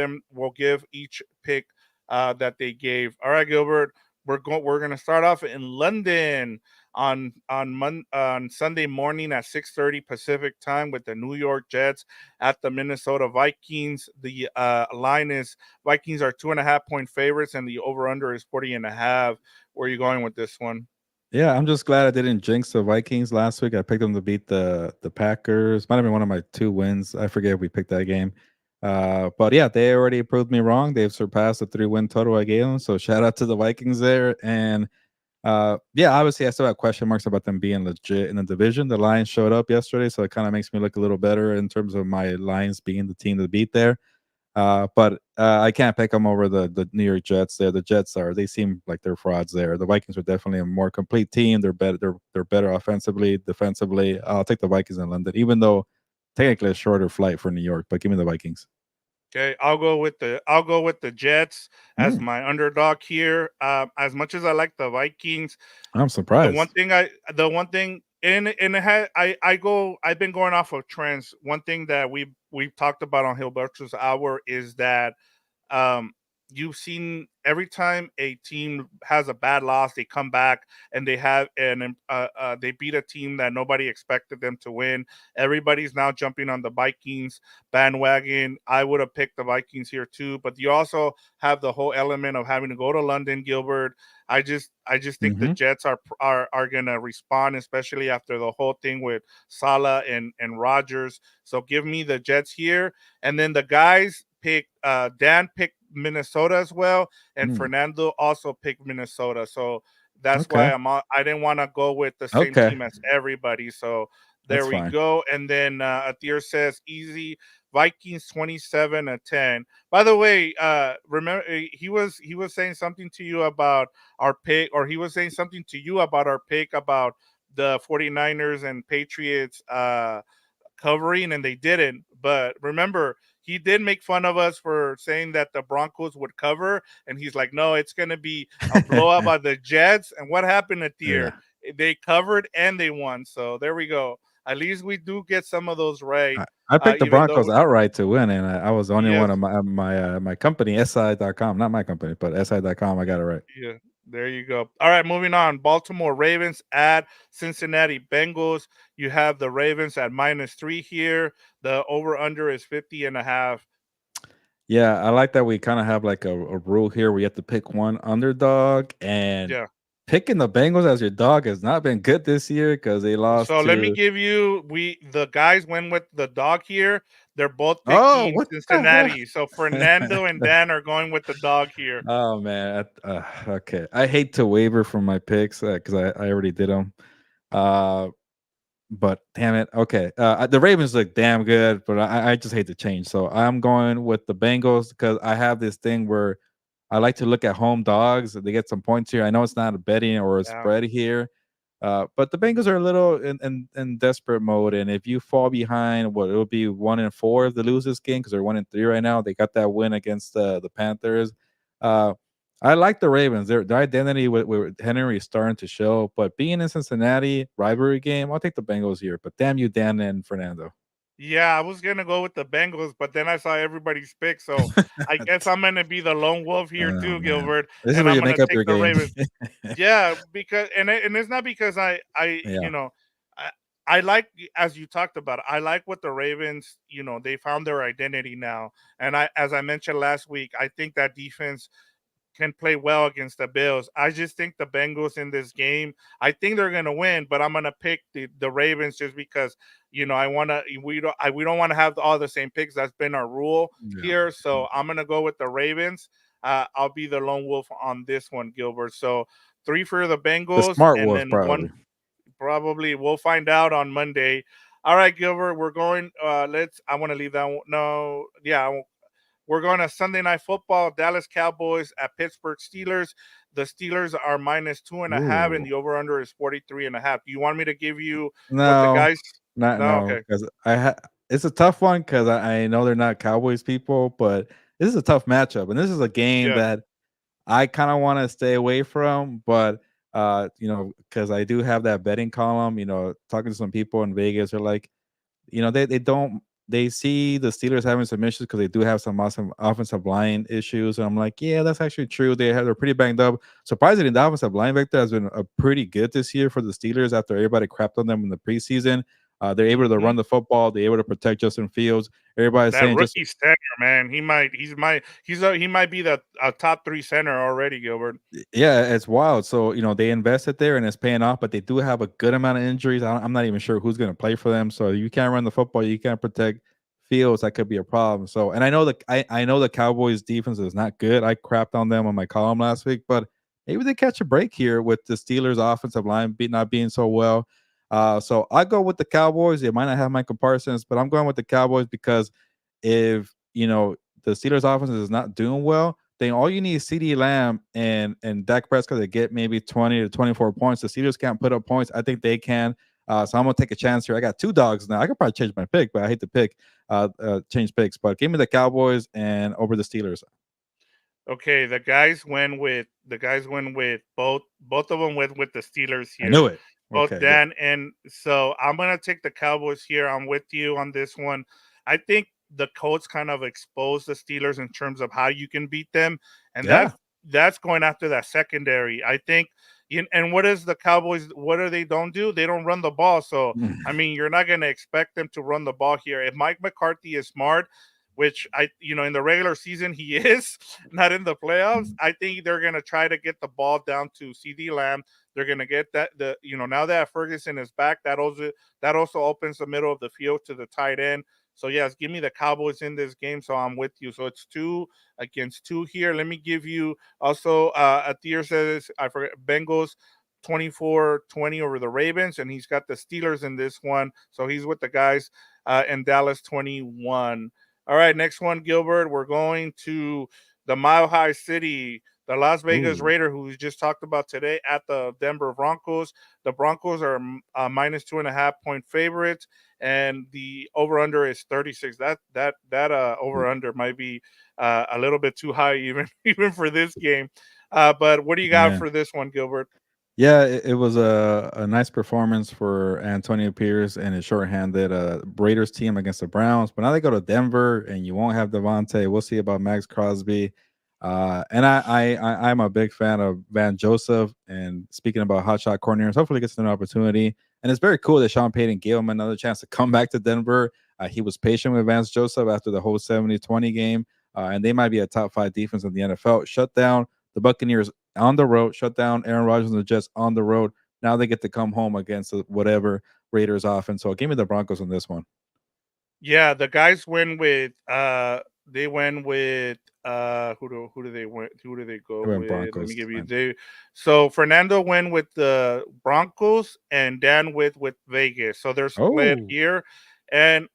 each pick that they gave. All right, Gilbert. We're going to start off in London on Sunday morning at 6:30 Pacific time with the New York Jets at the Minnesota Vikings. The line is Vikings are 2.5-point favorites, and the over/under is 40.5. Where are you going with this one? Yeah, I'm just glad I didn't jinx the Vikings last week. I picked them to beat the Packers. Might have been one of my 2 wins. I forget if we picked that game. But yeah, they already proved me wrong. They've surpassed the 3-win total I gave them. So shout out to the Vikings there. And yeah, obviously I still have question marks about them being legit in the division. The Lions showed up yesterday, so it kind of makes me look a little better in terms of my Lions being the team to beat there. But I can't pick them over the New York Jets. There, the Jets they seem like they're frauds. There, the Vikings are definitely a more complete team. They're better. They're better offensively, defensively. I'll take the Vikings in London, even though technically a shorter flight for New York. But give me the Vikings. Okay, I'll go with the Jets as Mm, my underdog here. As much as I like the Vikings, I'm the one surprised. thing in it had I've been going off of trends. One thing that we've talked about on Gilberto's hour is that um, you've seen every time a team has a bad loss, they come back and they beat a team that nobody expected them to win. Everybody's now jumping on the Vikings bandwagon. I would have picked the Vikings here too, but you also have the whole element of having to go to London, Gilbert. I just think the Hmm. Jets are gonna respond, especially after the whole thing with Salah and Rodgers. So give me the Jets here, and then the guys pick. Dan picked Minnesota as well, and Mm, Fernando also picked Minnesota. So that's why okay. I didn't want to go with the same Okay. team as everybody. So there That's we fine. go. And then Atir says easy Vikings 27-10. By the way, remember he was saying something to you about our pick, or he was saying something to you about our pick about the 49ers and Patriots covering, and they didn't. But remember, he did make fun of us for saying that the Broncos would cover, and he's like, no, it's going to be a blowout by the Jets. And what happened at the year? Yeah. They covered and they won. So there we go. At least we do get some of those right. I picked the Even Broncos though, outright to win, and I was the only one yes, of my company, SI.com, not my company, but SI.com. I got it right. yeah, there you go. All right, moving on. Baltimore Ravens at Cincinnati Bengals. You have the Ravens at -3 here. The over under is 50.5. Yeah, I like that we kind of have like a rule here where you have to pick one underdog, and Yeah. picking the Bengals as your dog has not been good this year because they lost So let me to. give you the guys went with the dog here. They're both Oh, picking what the Cincinnati. So hell? Fernando and Dan are going with the dog here. Oh man, okay. I hate to waver from my picks because I already did them. Uh, but damn it. Okay. The Ravens look damn good, but I just hate to change. So I'm going with the Bengals because I have this thing where I like to look at home dogs. They get some points here. I know it's not a betting or a Yeah. spread here, but the Bengals are a little in desperate mode. And if you fall behind, what it'll be 1-4 if they lose this game because they're 1-3 right now. They got that win against the Panthers. Uh, I like the Ravens. Their identity with Henry is starting to show, but being in Cincinnati rivalry game, I'll take the Bengals here. But damn you, Dan and Fernando. Yeah, I was gonna go with the Bengals, but then I saw everybody's pick. So I guess I'm gonna be the lone wolf here Oh too, man, Gilbert, this is and where I'm you gonna make up take your the game. Ravens. Yeah, because and it's not because I Yeah. I, I like, as you talked about, I like what the Ravens, they found their identity now. And as I mentioned last week, I think that defense can play well against the Bills. I just think the Bengals in this game, I think they're gonna win, but I'm gonna pick the Ravens just because I wanna we don't want to have all the same picks. That's been our rule Yeah. here. So I'm gonna go with the Ravens. I'll be the lone wolf on this one, Gilbert. So 3 for the The Bengals, smart and wolf, then one probably. probably we'll find out on Monday. All right, Gilbert, we're going. I want to leave that one. No, yeah, we're going to Sunday Night Football. Dallas Cowboys at Pittsburgh Steelers. The Steelers are -2.5, and Ooh. the over under is 43.5. Do you want me to give you what the No, guys? not No, no, okay. because it's a tough one because I know they're not Cowboys people, but this is a tough matchup, and this is a game Yeah. that I kind of want to stay away from, but because I do have that betting column. Talking to some people in Vegas are like, they don't they see the Steelers having some issues because they do have some awesome offensive line issues. And I'm like, yeah, that's actually true. They're pretty banged up. Surprisingly, the offensive line vector has been pretty good this year for the Steelers after everybody crapped on them in the preseason. They're able to Hmm. run the football. They're able to protect Justin Fields. Everybody's That saying just rookie center, man, he might be the top 3 center already, Gilbert. yeah, it's wild. So they invested there and it's paying off, but they do have a good amount of injuries. I'm not even sure who's going to play for them. So you can't run the football, you can't protect Fields. That could be a problem. So, and I know the Cowboys defense is not good. I crapped on them on my column last week, but maybe they catch a break here with the Steelers' offensive line not being so well. So I go with the Cowboys. They might not have my comparisons, but I'm going with the Cowboys because if the Steelers offense is not doing well, then all you need is CD Lamb and Dak Prescott to get maybe 20 to 24 points. The Steelers can't put up points. I think they can. So I'm gonna take a chance here. I got 2 dogs now. I could probably change my pick, but I hate to change picks. But give me the Cowboys and over the Steelers. Okay, the guys went with both of them with the Steelers here. I knew it. Both Okay, Dan and so I'm gonna take the Cowboys here. I'm with you on this one. I think the Colts kind of exposed the Steelers in terms of how you can beat them, and yeah. that's going after that secondary. I think. And what is the Cowboys? What do they don't do? They don't run the ball. So I mean, you're not going to expect them to run the ball here. If Mike McCarthy is smart, which in the regular season he is, not in the playoffs, I think they're going to try to get the ball down to CD Lamb. They're going to get now that Ferguson is back, that also opens the middle of the field to the tight end. So yes, give me the Cowboys in this game. So I'm with you. So it's 2 against 2 here. Let me give you also Atir says I forget Bengals 24-20 over the Ravens, and he's got the Steelers in this one. So he's with the guys in Dallas 21. All right, next one, Gilbert. We're going to the Mile High City, the Las Vegas Raider, who we just talked about today, at the Denver Broncos. The Broncos are minus 2.5-point favorites, and the over/under is 36. That over/under might be a little bit too high, even for this game. But what do you got for this one, Gilbert? Yeah, it was a nice performance for Antonio Pierce and his shorthanded Raiders team against the Browns. But now they go to Denver, and you won't have Davante. We'll see about Max Crosby. And I'm a big fan of Van Joseph. And speaking about hotshot corners, hopefully he gets an opportunity. And it's very cool that Sean Payton gave him another chance to come back to Denver. He was patient with Vance Joseph after the whole 70-20 game. And they might be a top 5 defense in the NFL. Shut down the Buccaneers on the road, shut down Aaron Rodgers and the Jets on the road. Now they get to come home against whatever Raiders offense. So give me the Broncos on this one. Yeah, the guys win with they went with who do they go with? Broncos. Let me give you so Fernando went with the Broncos and Dan with Vegas. So they're split here. And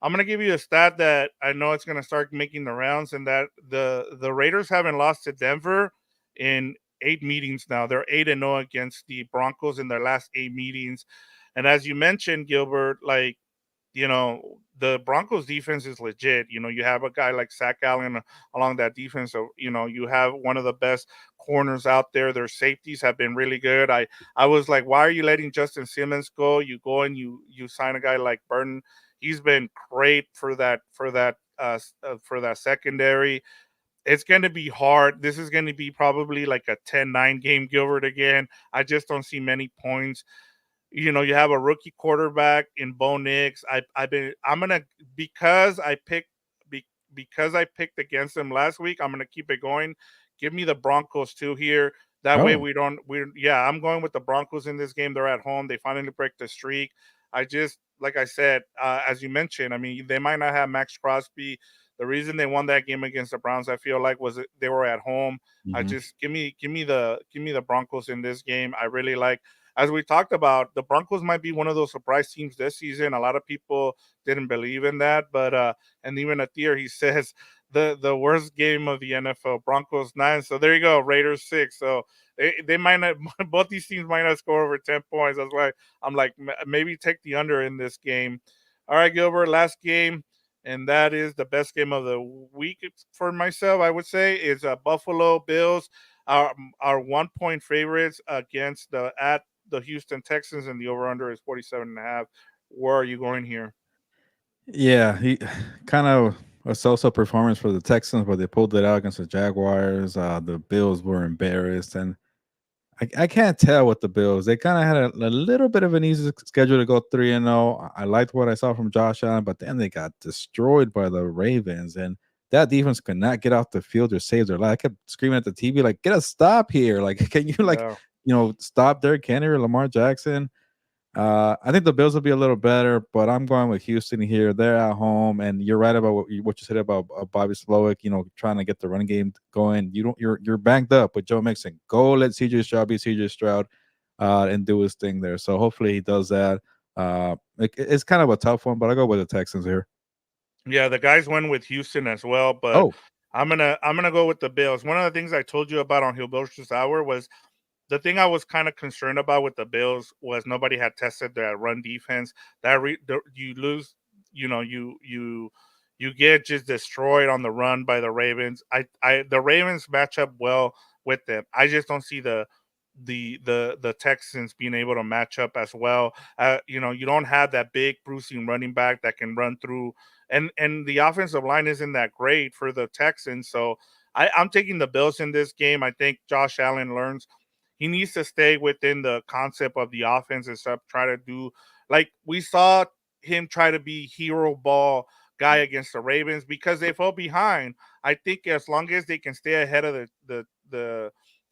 I'm gonna give you a stat that I know it's gonna start making the rounds, and that the Raiders haven't lost to Denver in 8 meetings now. They're 8-0 against the Broncos in their last 8 meetings. And as you mentioned, Gilbert, the Broncos defense is legit. You have a guy like Zach Allen along that defense. So, you have one of the best corners out there. Their safeties have been really good. I was like, why are you letting Justin Simmons go? You go and you sign a guy like Burton. He's been great for that secondary. It's going to be hard. This is going to be probably like a 10-9 game, Gilbert, again. I just don't see many points. You have a rookie quarterback in Bo Nix. Because I picked against them last week, I'm gonna keep it going. Give me the Broncos too here. That way I'm going with the Broncos in this game. They're at home. They finally break the streak. Like I said, as you mentioned, I mean, they might not have Max Crosby. The reason they won that game against the Browns, I feel like, was they were at home. I just give me the Broncos in this game. I really like. As we talked about, the Broncos might be one of those surprise teams this season. A lot of people didn't believe in that, but and even Atir, he says the worst game of the NFL, Broncos 9. So there you go, Raiders 6. So they might not, both these teams might not score over 10 points. That's why I'm like, maybe take the under in this game. All right, Gilbert, last game, and that is the best game of the week for myself, I would say, is Buffalo Bills, our 1-point favorites against the Houston Texans, and the over/under is 47.5. Where are you going here? Yeah, he kind of a so-so performance for the Texans, but they pulled it out against the Jaguars. The Bills were embarrassed, and I can't tell with the Bills. They kind of had a little bit of an easy schedule to go 3-0. I liked what I saw from Josh Allen, but then they got destroyed by the Ravens, and that defense could not get off the field or save their life. I kept screaming at the TV, like, get a stop here. Like, can you stop Derrick Henry or Lamar Jackson? I think the Bills will be a little better, but I'm going with Houston here. They're at home, and you're right about what you said about Bobby Slowick. Trying to get the run game going. You're banked up with Joe Mixon. Go let CJ Stroud be CJ Stroud, and do his thing there. So hopefully he does that. It's kind of a tough one, but I go with the Texans here. Yeah, the guys went with Houston as well, but Oh, I'm gonna go with the Bills. One of the things I told you about on Gilberto's hour was the thing I was kind of concerned about with the Bills was nobody had tested their run defense. You lose, you get just destroyed on the run by the Ravens. The Ravens match up well with them. I just don't see the Texans being able to match up as well. You don't have that big bruising running back that can run through, and the offensive line isn't that great for the Texans. So I'm taking the Bills in this game. I think Josh Allen learns he needs to stay within the concept of the offense and stuff. Try to do like we saw him try to be hero ball guy against the Ravens because they fell behind. I think as long as they can stay ahead of the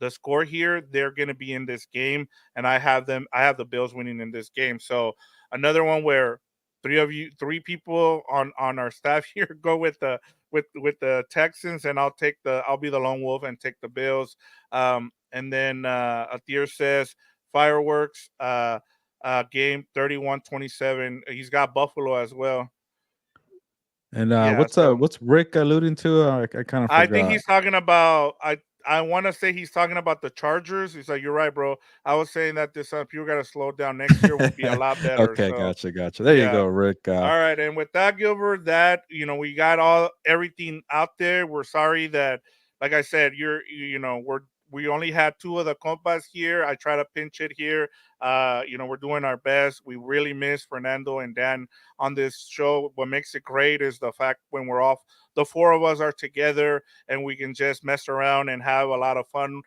score here, they're going to be in this game, and I have the Bills winning in this game. So another one where three people on our staff here go with the Texans, and I'll be the lone wolf and take the Bills. And then Athir says fireworks game 31-27. He's got Buffalo as well. and Yeah, so what's Rick alluding to? I kind of I think forgot. he's talking about I want to say he's talking about the Chargers. He's like, you're right, bro. I was saying that this people got to slow down. Next year will be a lot better. Okay, So gotcha. There you yeah. go, Rick. All right, and with that, Gilbert, that we got everything out there. We're sorry that, like I said, we only had two of the compas here. I try to pinch it here. We're doing our best. We really miss Fernando and Dan on this show. What makes it great is the fact when we're off, the four of us are together and we can just mess around and have a lot of fun.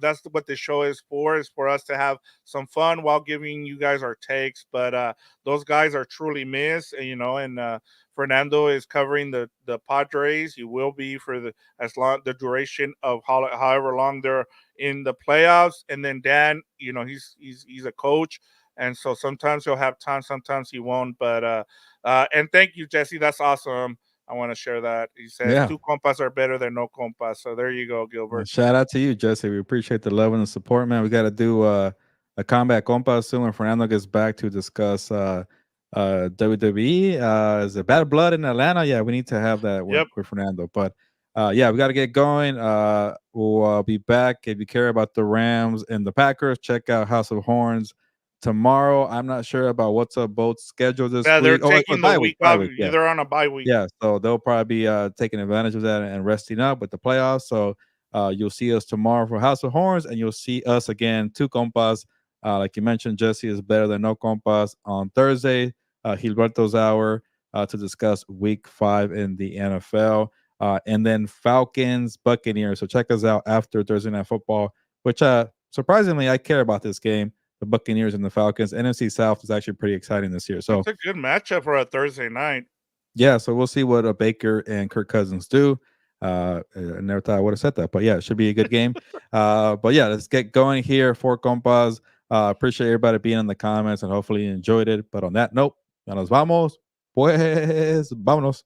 That's what the show is for us to have some fun while giving you guys our takes. But those guys are truly missed, and Fernando is covering the Padres. He will be for the duration of however long they're in the playoffs. And then Dan, he's a coach, and so sometimes he'll have time, sometimes he won't. But and thank you, Jesse. That's awesome. I want to share that. He says Yeah. two compas are better than no compas. So there you go, Well, Gilbert. shout out to you, Jesse. We appreciate the love and the support, man. We got to do a combat compa soon when Fernando gets back to discuss WWE. Is it Bad Blood in Atlanta? Yeah, we need to have that Yep. with Fernando. But yeah, we got to get going. We'll be back. If you care about the Rams and the Packers, check out House of Horns tomorrow. I'm not sure about what's up both schedule this Yeah, they're week. taking the Bye week. week Bye off. week. Yeah. They're on a bye week. Yeah, so they'll probably be taking advantage of that and resting up with the playoffs. So you'll see us tomorrow for House of Horns, and you'll see us again, two compas. Like you mentioned, Jesse is better than no compas on Thursday, Gilberto's hour to discuss week 5 in the NFL. And then Falcons, Buccaneers. So check us out after Thursday Night Football, which surprisingly, I care about this game. The Buccaneers and the Falcons. NFC South is actually pretty exciting this year. So it's a good matchup for a Thursday night. yeah, so we'll see what Baker and Kirk Cousins do. I never thought I would have said that, but yeah, it should be a good game. But yeah, let's get going here for compas. Appreciate everybody being in the comments and hopefully you enjoyed it. But on that note, ya nos vamos. Pues vámonos.